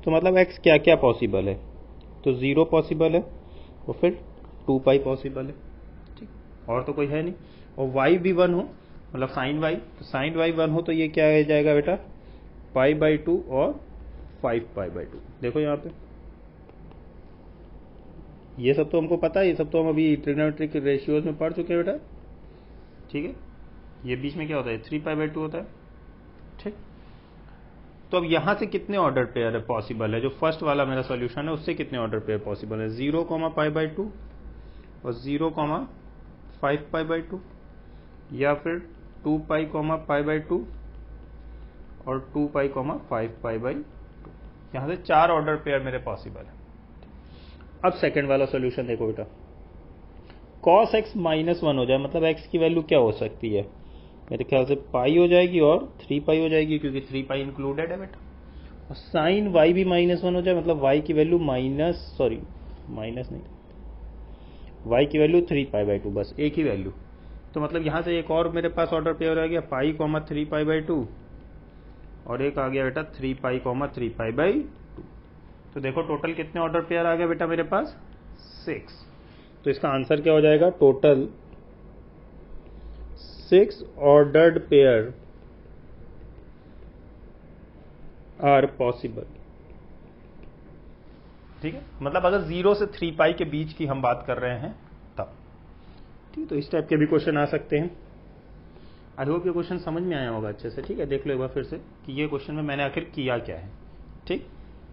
तो मतलब x क्या क्या पॉसिबल है, तो 0 पॉसिबल है और फिर 2 पाई पॉसिबल है, ठीक, और तो कोई है नहीं। और y भी 1 हो मतलब sin y, तो sin y 1 हो तो ये क्या हो जाएगा बेटा, π/2 और 5π/2। देखो यहाँ पे ये सब तो हमको पता है, ये सब तो हम अभी ट्रिग्नोमेट्रिक रेशियोज में पढ़ चुके हैं बेटा, ठीक है। ये बीच में क्या होता है, 3π/2 होता है, ठीक। तो अब यहां से कितने ऑर्डर पेयर पॉसिबल है? जो फर्स्ट वाला मेरा सॉल्यूशन है उससे कितने ऑर्डर पेयर पॉसिबल है? 0, π/2 और 0, 5π/2, या फिर 2π, π/2 और 2π, 5π/2। यहां से 4 ऑर्डर पेयर मेरे पॉसिबल है। अब सेकंड वाला सॉल्यूशन देखो बेटा, cos x -1 हो जाए, मतलब x की वैल्यू क्या हो सकती है? मेरे ख्याल से पाई हो जाएगी और 3π हो जाएगी, क्योंकि 3π इंक्लूडेड है बेटा। और साइन y भी -1 हो जाए, मतलब y की वैल्यू y की वैल्यू 3π/2, बस एक ही वैल्यू। तो मतलब यहां से एक और मेरे पास ऑर्डर पेयर आ गया पाई, 3π/2, और एक आ गया बेटा 3π, 3π/2। तो देखो टोटल कितने ऑर्डर पेयर आ गया बेटा मेरे पास? 6। तो इसका आंसर क्या हो जाएगा? Total 6 ordered pair are possible. ठीक है, मतलब अगर 0 से 3π के बीच की हम बात कर रहे हैं तब। ठीक, तो इस टाइप के भी क्वेश्चन आ सकते हैं। आई होप ये क्वेश्चन समझ में आया होगा अच्छे से। ठीक है, देख लो एक बार फिर से कि ये क्वेश्चन में मैंने आखिर किया क्या है। ठीक,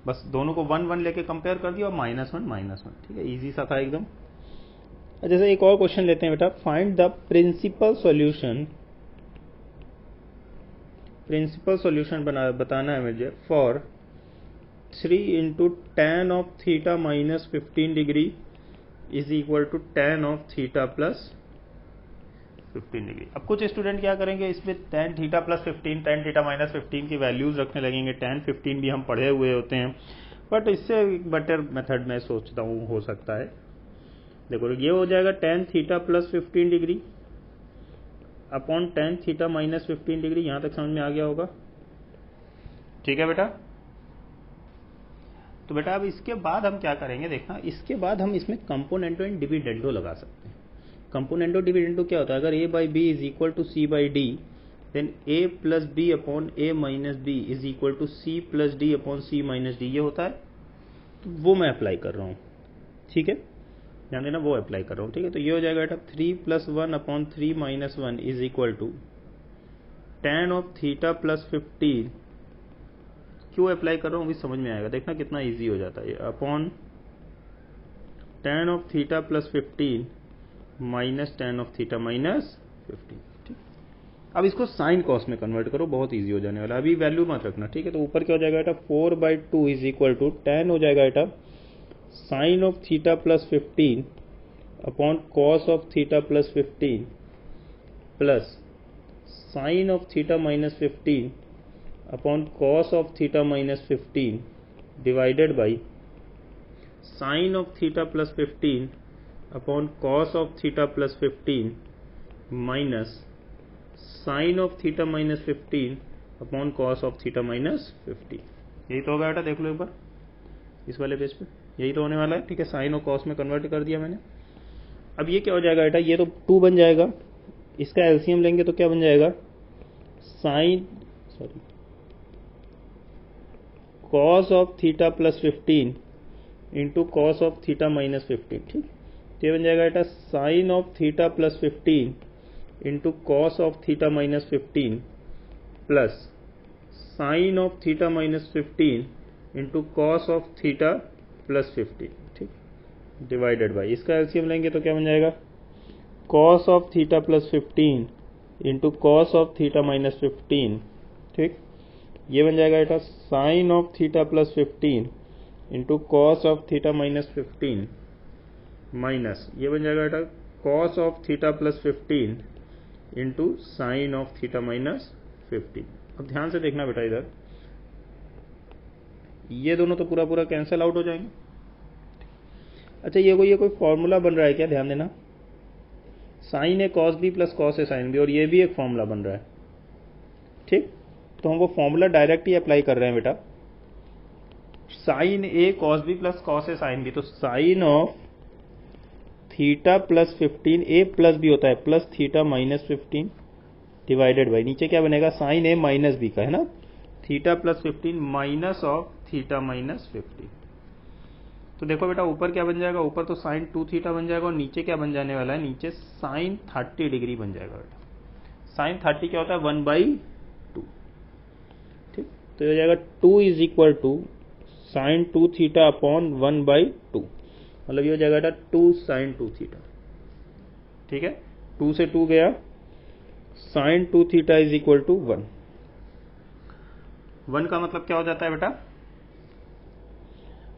बस दोनों को 1 1 लेके कंपेयर कर दिया और -1 -1। ठीक है, इजी सा था एकदम। जैसे एक और क्वेश्चन लेते हैं बेटा, फाइंड द प्रिंसिपल सॉल्यूशन बताना है मुझे for 3 × tan of theta -15 degree is equal to tan of theta plus 15 degree. अब कुछ स्टूडेंट क्या करेंगे, इसमें tan theta plus 15, tan theta -15 की वैल्यूज रखने लगेंगे। tan 15 भी हम पढ़े हुए होते हैं, बट इससे बेटर मेथड मैं सोचता हूँ हो सकता है। देखो ये हो जाएगा tan theta plus 15 degree upon tan theta -15 degree. यहां तक समझ में आ गया होगा? ठीक है बेटा। तो बेटा अब इसके बाद हम क्या करेंगे देखना, इसके बाद हम इसमें कंपोनेंटो एंड डिविडेंडो लगा सकते हैं। कंपोनेंटो डिविडेंडो क्या होता है? अगर a/b is equal to c/d, then a plus b upon a minus b is equal to c plus d upon c minus d, ये होता है। तो वो मैं अप्लाई कर रहा हूँ। ठीक है, ध्यान देना, वो अप्लाई कर रहा हूँ। ठीक है, तो ये हो जाएगा बेटा 3 + 1 upon 3 - 1 is equal to tan of theta plus 15। क्यों अप्लाई कर रहा हूँ अभी समझ में आएगा, देखना कितना इजी हो जाता है। Upon tan of theta plus 15 minus tan of theta minus 15। ठीक, अब इसको साइन कॉस में कन्वर्ट करो, बहुत इजी हो जाने वाला। अभी वैल्यू मत रखना। ठीक है, तो ऊपर क्या हो जाएगा बेटा 4/2 इज इक्वल टू tan हो जाएगा बेटा sine of theta plus 15 upon cos of theta plus 15 plus sine of theta minus 15 upon cos of theta minus 15 divided by sine of theta plus 15 upon cos of theta plus 15 minus sine of theta minus 15 upon cos of theta minus 15। यही तो होगा बेटा, देख लो एक बार इस वाले page पे, यही तो होने वाला है। ठीक है, साइन और कॉस में कन्वर्ट कर दिया मैंने। अब ये क्या हो जाएगा बेटा, ये तो 2 बन जाएगा, इसका एलसीएम लेंगे तो क्या बन जाएगा, cos of theta plus 15 into cos of theta minus 15। ठीक, तो ये बन जाएगा बेटा sine of theta plus 15 into cos of theta minus 15 plus sine of theta minus 15 into cos of theta plus 15। ठीक, डिवाइडेड बाई, इसका एलसीएम लेंगे तो क्या बन जाएगा, cos of theta plus 15 into cos of theta minus 15। ठीक, ये बन जाएगा बेटा sine of theta plus 15 into cos of theta minus 15 माइनस ये बन जाएगा बेटा cos of theta plus 15 into sine of theta minus 15। अब ध्यान से देखना बेटा, इधर ये दोनों तो पूरा पूरा कैंसिल आउट हो जाएंगे। अच्छा, ये कोई फॉर्मूला बन रहा है क्या, ध्यान देना, sign a cos b plus cos a sine B, और ये भी एक फॉर्मूला बन रहा है। ठीक, तो हम वो फॉर्मूला डायरेक्ट ही अप्लाई कर रहे हैं बेटा, sine a cos b plus cos a sine b. तो sine of theta plus 15, a plus b होता है plus theta minus 15 divided by, नीचे क्या बनेगा साइन ए माइनस बी का है ना, theta plus 15 minus of theta minus 15। तो देखो बेटा ऊपर क्या बन जाएगा, ऊपर तो साइन 2 थीटा बन जाएगा, और नीचे क्या बन जाने वाला है, नीचे साइन 30 डिग्री बन जाएगा बेटा। साइन 30 क्या होता है, 1/2। ठीक, तो ये हो जाएगा 2 is equal to sine 2 theta upon 1/2, मतलब ये हो जाएगा 2 साइन 2 थीटा। ठीक है, 2 से 2 गया, sine 2 theta is equal to 1। 1 का मतलब क्या हो जाता है बेटा?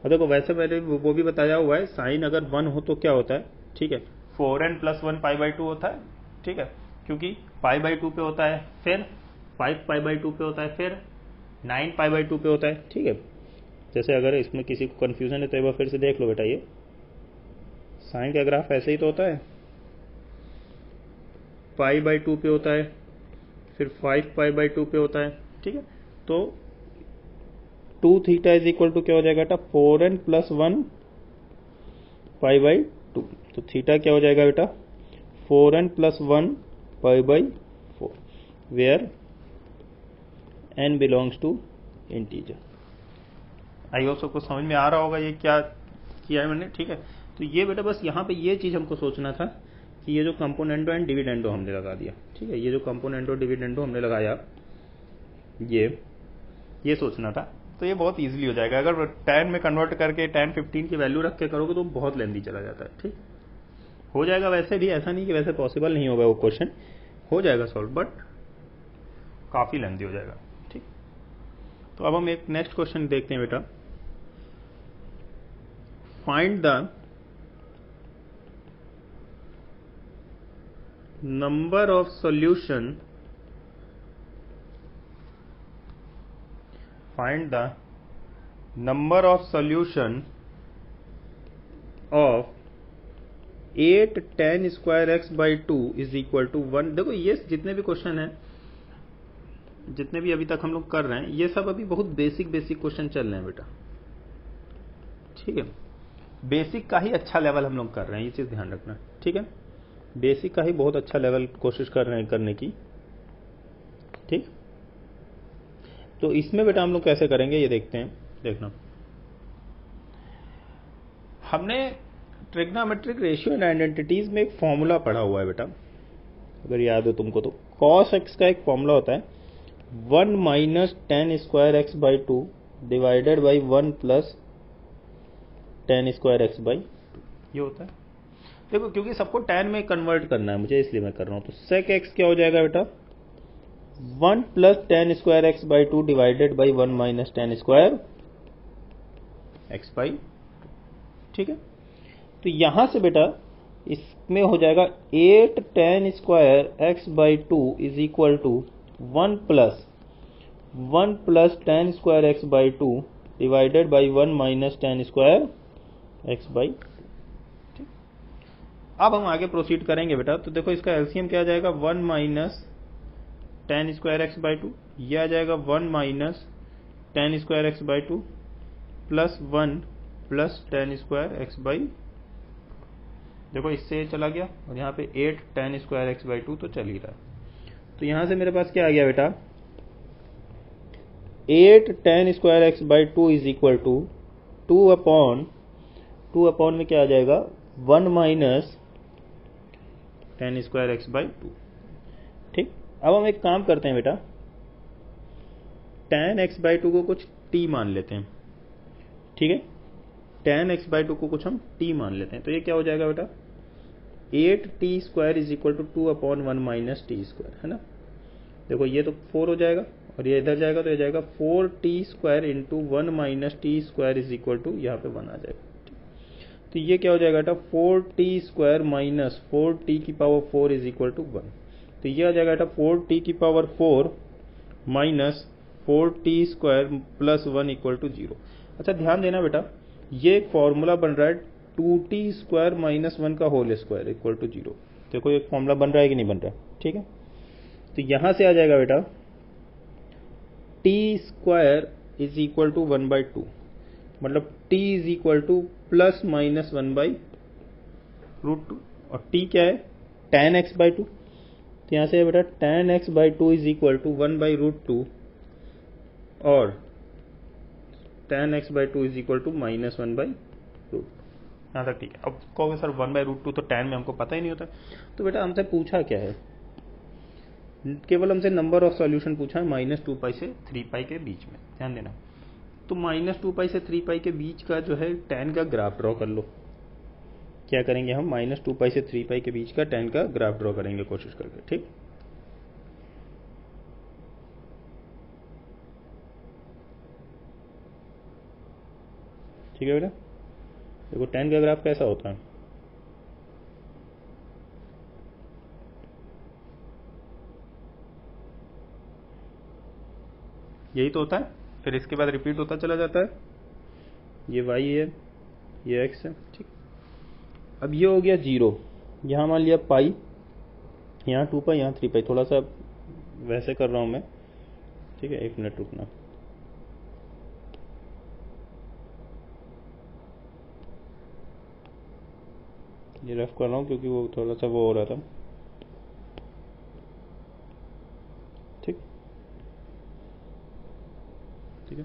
देखो वैसे मैंने वो भी बताया हुआ है, साइन अगर 1 हो तो क्या होता है, ठीक है, 4n + 1 π/2 होता है। ठीक है, क्योंकि π/2 पे होता है, फिर 5 π/2 पे होता है, फिर 9 π/2 पे होता है। ठीक है, जैसे अगर इसमें किसी को कंफ्यूजन है तो एक बार फिर से देख लो बेटा, ये साइन का ग्राफ ऐसे ही तो होता है, π/2 पे होता है, फिर 5 π/2 पे होता है। ठीक है, तो 2 थीटा इज इक्वल टू क्या हो जाएगा बेटा? 4n + 1 π/2। तो थीटा क्या हो जाएगा बेटा? 4n + 1 π/4, where n belongs to integer. I hope सबको समझ में आ रहा होगा ये क्या किया है मैंने। ठीक है, तो ये बेटा बस यहाँ पे ये चीज़ हमको सोचना था कि ये जो कंपोनेंडो एंड डिविडेंडो हमने लगा दिया। ठीक है, ये जो कंपोनेंडो डिविडेंडो हमने लगाया, ये सोचना था, तो ये बहुत इजीली हो जाएगा। अगर tan में कन्वर्ट करके tan 15 की वैल्यू रख के करोगे तो बहुत लेंथी चला जाता है। ठीक, हो जाएगा वैसे भी, ऐसा नहीं कि वैसे पॉसिबल नहीं होगा, वो क्वेश्चन हो जाएगा सॉल्व, बट काफ़ी लेंथी हो जाएगा। ठीक, तो अब हम एक नेक्स्ट क्वेश्चन देखते हैं बेटा। Find the number of solution, find the number of solution of 8 tan square x/2 is equal to 1। देखो ये जितने भी क्वेश्चन हैं, जितने भी अभी तक हम लोग कर रहे हैं, ये सब अभी बहुत बेसिक क्वेश्चन चल रहे हैं बेटा। ठीक है, बेसिक का ही अच्छा लेवल हम लोग कर रहे हैं, ये चीज ध्यान रखना। ठीक है, बेसिक का ही बहुत अच्छा लेवल कोशिश कर रहे हैं करने की। ठीक, तो इसमें बेटा हम लोग कैसे करेंगे ये देखते हैं। देखना, हमने ट्रिग्नोमेट्रिक रेशियो एंड आइडेंटिटीज में एक फॉर्मूला पढ़ा हुआ है बेटा, अगर याद हो तुमको तो। cos x का एक फॉर्मूला होता है 1 - tan square x/2 divided by 1 + tan square x/2, ये होता है। देखो क्योंकि सबको tan में कन्वर्ट करना है मुझे, इसलिए मैं कर रहा हूं। तो sec x क्या हो जाएगा बेटा? 1 + tan square x/2 divided by 1 - tan square x/2। ठीक है, तो यहां से बेटा इसमें हो जाएगा 8 tan square x/2 is equal to 1 + tan square x/2 divided by 1 - tan square x/2। ठीक, अब हम आगे प्रोसीड करेंगे बेटा। तो देखो इसका एलसीएम क्या आ जाएगा? 1 - tan स्क्वायर x/2, यह आ जाएगा 1 - tan square x/2 plus 1 + tan square x/2। देखो इससे चला गया, और यहाँ पे 8 tan स्क्वायर x/2 तो चल ही रहा है। तो यहां से मेरे पास क्या आ गया बेटा? 8 tan square x/2 is equal to 2 upon में क्या आ जाएगा? 1 - tan स्क्वायर x/2। ठीक, अब हम एक काम करते हैं बेटा, tan x/2 को कुछ t मान लेते हैं। ठीक है, tan x/2 को कुछ हम t मान लेते हैं। तो ये क्या हो जाएगा बेटा? 8t² is equal to 2 upon 1 - t², है ना। देखो ये तो 4 हो जाएगा, और ये इधर जाएगा तो ये जाएगा 4t² into 1 - t² is equal to, यहाँ पे 1 आ जाएगा। तो ये क्या हो जाएगा बेटा? 4t² माइनस 4t की पावर 4 इज इक्वल टू 1। तो ये आ जाएगा बेटा 4t की power 4 minus 4t² plus 1 equal to 0। अच्छा ध्यान देना बेटा, ये एक फॉर्मूला बन रहा है 2t² माइनस 1 का होल स्क्वायर इक्वल टू 0। देखो एक फॉर्मूला बन रहा है कि नहीं बन रहा? ठीक है, तो यहां से आ जाएगा बेटा t² इज इक्वल टू 1/2, मतलब t is equal two plus minus 1/√2, और t क्या है? tan x/2। तो यहां से बेटा tan x/2 is equal to 1/√2 और tan x/2 is equal to minus 1/√2। यहाँ तक ठीक है। अब कहोगे सर 1/√2 तो tan में हमको पता ही नहीं होता। तो बेटा हमसे पूछा क्या है? केवल हमसे नंबर ऑफ सॉल्यूशन पूछा है -2 से 3 के बीच में, ध्यान देना। तो -2 से 3 के बीच का जो है tan का ग्राफ ड्रॉ कर लो। क्या करेंगे हम? -2 से 3 के बीच का tan का ग्राफ ड्रॉ करेंगे कोशिश करके, ठीक। ठीक है बेटा, देखो tan का ग्राफ कैसा होता है। यही तो होता है, फिर इसके बाद रिपीट होता चला जाता है। ये y है, ये x है, ठीक। अब ये हो गया 0, यहाँ मान लिया पाई, यहाँ 2 पाई, यहाँ 3 पाई। थोड़ा सा वैसे कर रहा हूँ मैं, ठीक है, 1 मिनट रुकना। ये रफ कर रहा हूँ क्योंकि वो थोड़ा सा वो हो रहा था, ठीक। ठीक है,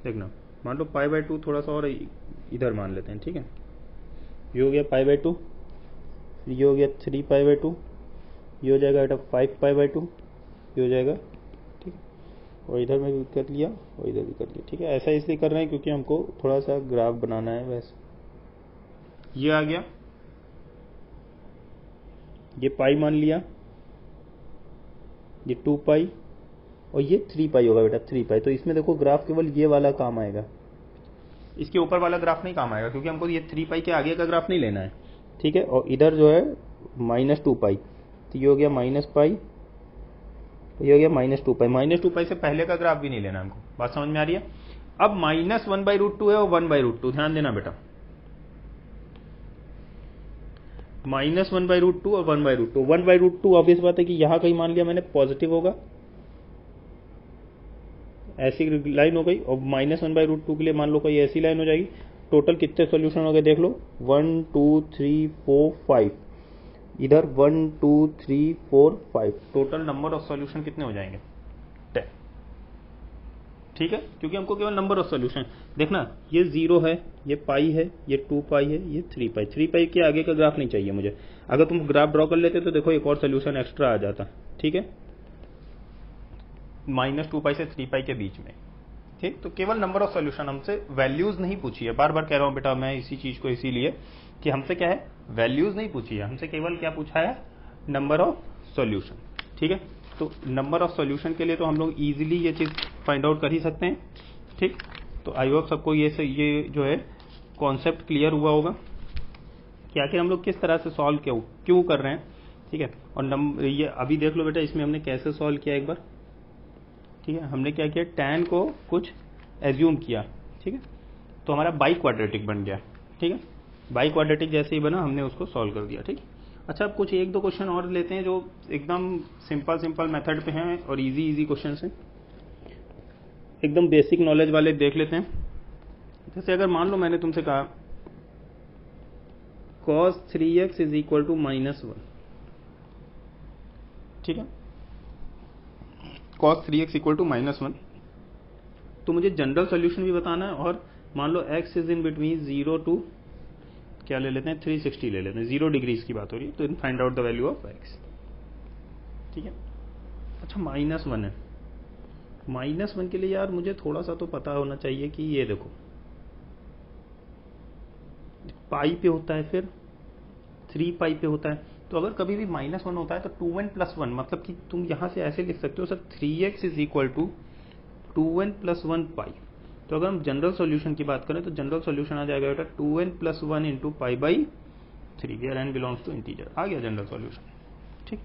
देखना, मान लो π/2 थोड़ा सा और इधर मान लेते हैं, ठीक है। ये हो गया π/2, ये हो गया 3π/2, ये हो जाएगा बेटा 5π/2, ये हो जाएगा, ठीक। और इधर में भी कर लिया और इधर भी कर लिया, ठीक है। ऐसा इसलिए कर रहे हैं क्योंकि हमको थोड़ा सा ग्राफ बनाना है वैसे। ये आ गया, ये पाई मान लिया, ये 2 पाई और ये 3 पाई होगा बेटा, 3 पाई। तो इसमें देखो ग्राफ केवल ये वाला काम आएगा, इसके ऊपर वाला ग्राफ नहीं काम आएगा, क्योंकि हमको ये 3 पाई के आगे का ग्राफ नहीं लेना है, ठीक है। और इधर जो है -2 पाई, तो ये हो गया -पाई, ये हो गया -2 पाई। -2 पाई से पहले का ग्राफ भी नहीं लेना हमको, बात समझ में आ रही है। अब -1/√2 है और 1/√2, ध्यान देना बेटा, -1/√2 और 1/√2। 1/√2 ऑब्वियस बात है कि यहाँ कहीं मान लिया मैंने पॉजिटिव होगा, ऐसी लाइन हो गई। और -1/√2 के लिए मान लो कोई ऐसी लाइन हो जाएगी। टोटल कितने सॉल्यूशन हो गए देख लो, 1 2 3 4 5, इधर 1 2 3 4 5। टोटल नंबर ऑफ सॉल्यूशन कितने हो जाएंगे? 10, ठीक है, क्योंकि हमको केवल नंबर ऑफ सॉल्यूशन देखना। ये 0 है, ये पाई है, ये 2 पाई है, ये 3 पाई। 3 पाई के आगे का ग्राफ नहीं चाहिए मुझे। अगर तुम ग्राफ ड्रॉ कर लेते तो देखो एक और सोल्यूशन एक्स्ट्रा आ जाता, ठीक है। -2 पाई से 3 पाई के बीच में, ठीक। तो केवल नंबर ऑफ सॉल्यूशन, हमसे वैल्यूज नहीं पूछी है। बार बार कह रहा हूं बेटा मैं इसी चीज को, इसीलिए कि हमसे क्या है, वैल्यूज नहीं पूछी है, हमसे केवल क्या पूछा है, नंबर ऑफ सॉल्यूशन, ठीक है। तो नंबर ऑफ सॉल्यूशन के लिए तो हम लोग इजीली ये चीज फाइंड आउट कर ही सकते हैं, ठीक। तो आई होप सबको ये जो है कॉन्सेप्ट क्लियर हुआ होगा कि आखिर हम लोग किस तरह से सॉल्व क्यों कर रहे हैं, ठीक है। और ये अभी देख लो बेटा, इसमें हमने कैसे सॉल्व किया एक बार, ठीक है। हमने क्या किया, tan को कुछ एज्यूम किया, ठीक है। तो हमारा बाई क्वाड्रेटिक बन गया, ठीक है। बाई क्वाड्रेटिक जैसे ही बना हमने उसको सॉल्व कर दिया, ठीक। अच्छा, अब कुछ 1-2 क्वेश्चन और लेते हैं जो एकदम सिंपल मेथड पे हैं और इजी क्वेश्चन हैं, एकदम बेसिक नॉलेज वाले देख लेते हैं। जैसे अगर मान लो मैंने तुमसे कहा cos 3x is equal to -1, ठीक है। cos 3x इक्वल टू -1, तो मुझे जनरल सोल्यूशन भी बताना है। और मान लो x is in between 0 to क्या ले लेते हैं, 360 ले लेते हैं, 0 डिग्रीज की बात हो रही है। तो find out the value of x, ठीक है। अच्छा, -1 है, -1 के लिए यार मुझे थोड़ा सा तो पता होना चाहिए कि ये देखो पाई पे होता है, फिर 3 पाई पे होता है। तो अगर कभी भी -1 होता है तो 2n + 1, मतलब कि तुम यहां से ऐसे लिख सकते हो sir 3x is equal to 2n + 1 pi. तो अगर हम जनरल सॉल्यूशन की बात करें तो जनरल सॉल्यूशन आ जाएगा बेटा 2n + 1 into π/3, where n belongs to integer. आ गया जनरल सॉल्यूशन, ठीक।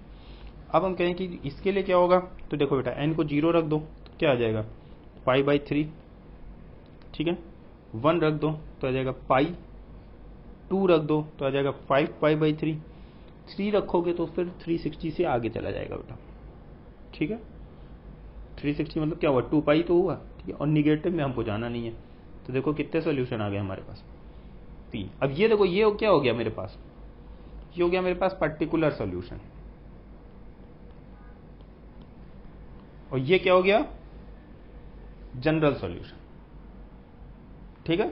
अब हम कहें कि इसके लिए क्या होगा, तो देखो बेटा n को 0 रख दो तो क्या आ जाएगा, π/3, ठीक है। 1 रख दो तो आ जाएगा पाई, 2 रख दो तो आ जाएगा 5π/3, 3 रखोगे तो फिर 360 से आगे चला जाएगा बेटा, ठीक है। 360 मतलब क्या हुआ, 2 पाई तो हुआ, ठीक है। और निगेटिव में हमको जाना नहीं है। तो देखो कितने सॉल्यूशन आ गए हमारे पास, 3। अब ये देखो ये क्या हो गया मेरे पास, ये हो गया मेरे पास पर्टिकुलर सॉल्यूशन, और ये क्या हो गया, जनरल सॉल्यूशन, ठीक है।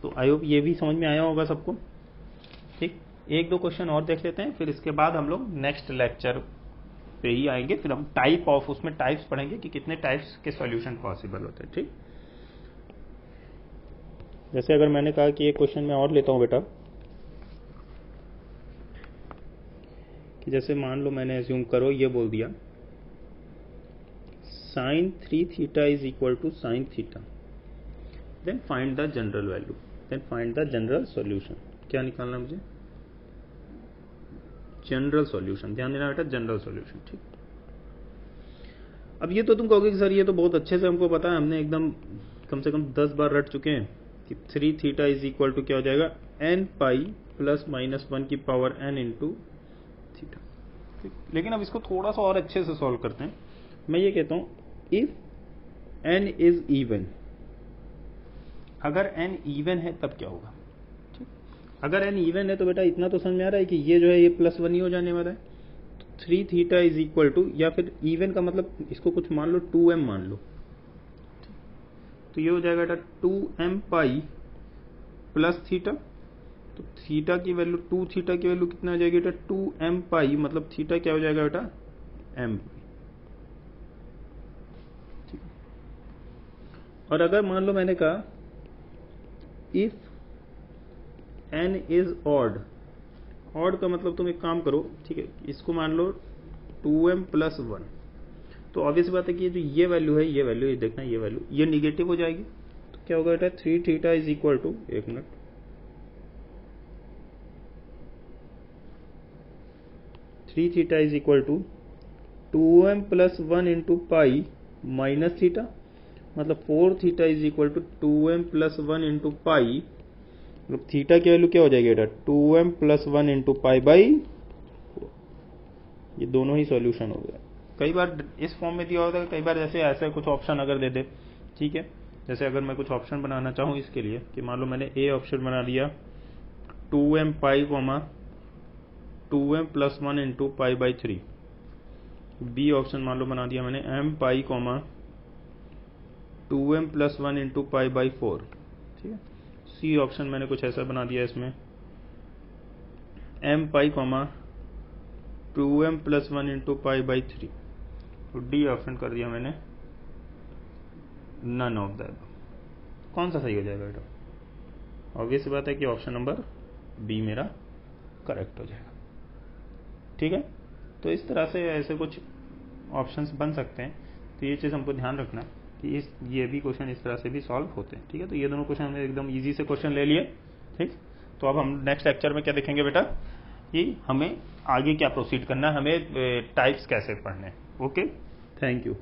तो आई होप ये भी समझ में आया होगा सबको, ठीक। 1-2 क्वेश्चन और देख लेते हैं, फिर इसके बाद हम लोग नेक्स्ट लेक्चर पे ही आएंगे, फिर हम टाइप ऑफ उसमें टाइप्स पढ़ेंगे कि कितने टाइप्स के सॉल्यूशन पॉसिबल होते हैं। ठीक, जैसे अगर मैंने कहा कि एक क्वेश्चन मैं और लेता हूं बेटा, कि जैसे मान लो मैंने एज्यूम करो ये बोल दिया sin 3 theta is equal to sin theta, then find the general value, then find the general solution। क्या निकालना मुझे? General solution. ध्यान देना बेटा, जनरल सॉल्यूशन। ठीक, अब ये तो तुम कहोगे कि सर ये तो बहुत अच्छे से हमको पता है, हमने एकदम कम से कम 10 बार रट चुके हैं कि 3 थीटा इज इक्वल टू क्या हो जाएगा, n पाई प्लस माइनस 1 की पावर n इंटू थीटा। लेकिन अब इसको थोड़ा सा और अच्छे से सॉल्व करते हैं। मैं ये कहता हूं इफ n इज इवन, अगर n इवन है तब क्या होगा? ठीक, अगर n इवन है तो बेटा इतना तो समझ में आ रहा है कि ये जो है ये प्लस 1 ही हो जाने वाला है। तो 3 थीटा इज इक्वल टू, या फिर इवन का मतलब इसको कुछ मान लो 2m मान लो, तो ये हो जाएगा बेटा 2m पाई प्लस थीटा। तो थीटा की वैल्यू 2 थीटा की वैल्यू कितना हो जाएगी बेटा, 2m पाई, मतलब थीटा क्या हो जाएगा बेटा, m। ठीक, और अगर मान लो मैंने कहा if n is odd, odd का मतलब तुम एक काम करो, ठीक है, इसको मान लो 2m प्लस 1, तो ऑब्वियस बात है कि ये वैल्यू है, ये वैल्यू, ये देखना ये वैल्यू ये निगेटिव हो जाएगी। तो क्या होगा बेटा, 3 थीटा इज इक्वल टू, एक मिनट, 3 theta is equal to 2m plus 1 into pi minus theta, मतलब 4 theta is equal to 2m plus 1 into pi, मतलब थीटा की वैल्यू क्या हो जाएगी बेटा, 2m plus 1 into pi by 4। ये दोनों ही सॉल्यूशन हो गया। कई बार इस फॉर्म में दिया होता है, कई बार जैसे ऐसे कुछ ऑप्शन अगर दे दे, ठीक है, जैसे अगर मैं कुछ ऑप्शन बनाना चाहूँ इसके लिए, कि मान लो मैंने ए ऑप्शन बना दिया 2m pi 2m plus 1 into pi by 3, B option मान लो बना दिया मैंने m pi 2m plus 1 into pi by 4। ठीक है, सी ऑप्शन मैंने कुछ ऐसा बना दिया इसमें m pi 2m plus 1 into pi by 3। तो डी ऑप्शन कर दिया मैंने नन ऑफ दैट। कौन सा सही हो जाएगा बेटा? ऑब्वियस बात है कि ऑप्शन नंबर बी मेरा करेक्ट हो जाएगा। ठीक है, तो इस तरह से ऐसे कुछ ऑप्शंस बन सकते हैं। तो ये चीज़ हमको ध्यान रखना कि ये भी क्वेश्चन इस तरह से भी सॉल्व होते हैं। ठीक है, तो ये दोनों क्वेश्चन हमने एकदम इजी से क्वेश्चन ले लिए। ठीक, तो अब हम नेक्स्ट लेक्चर में क्या देखेंगे बेटा, कि हमें आगे क्या प्रोसीड करना है, हमें टाइप्स कैसे पढ़ने। Okay, thank you.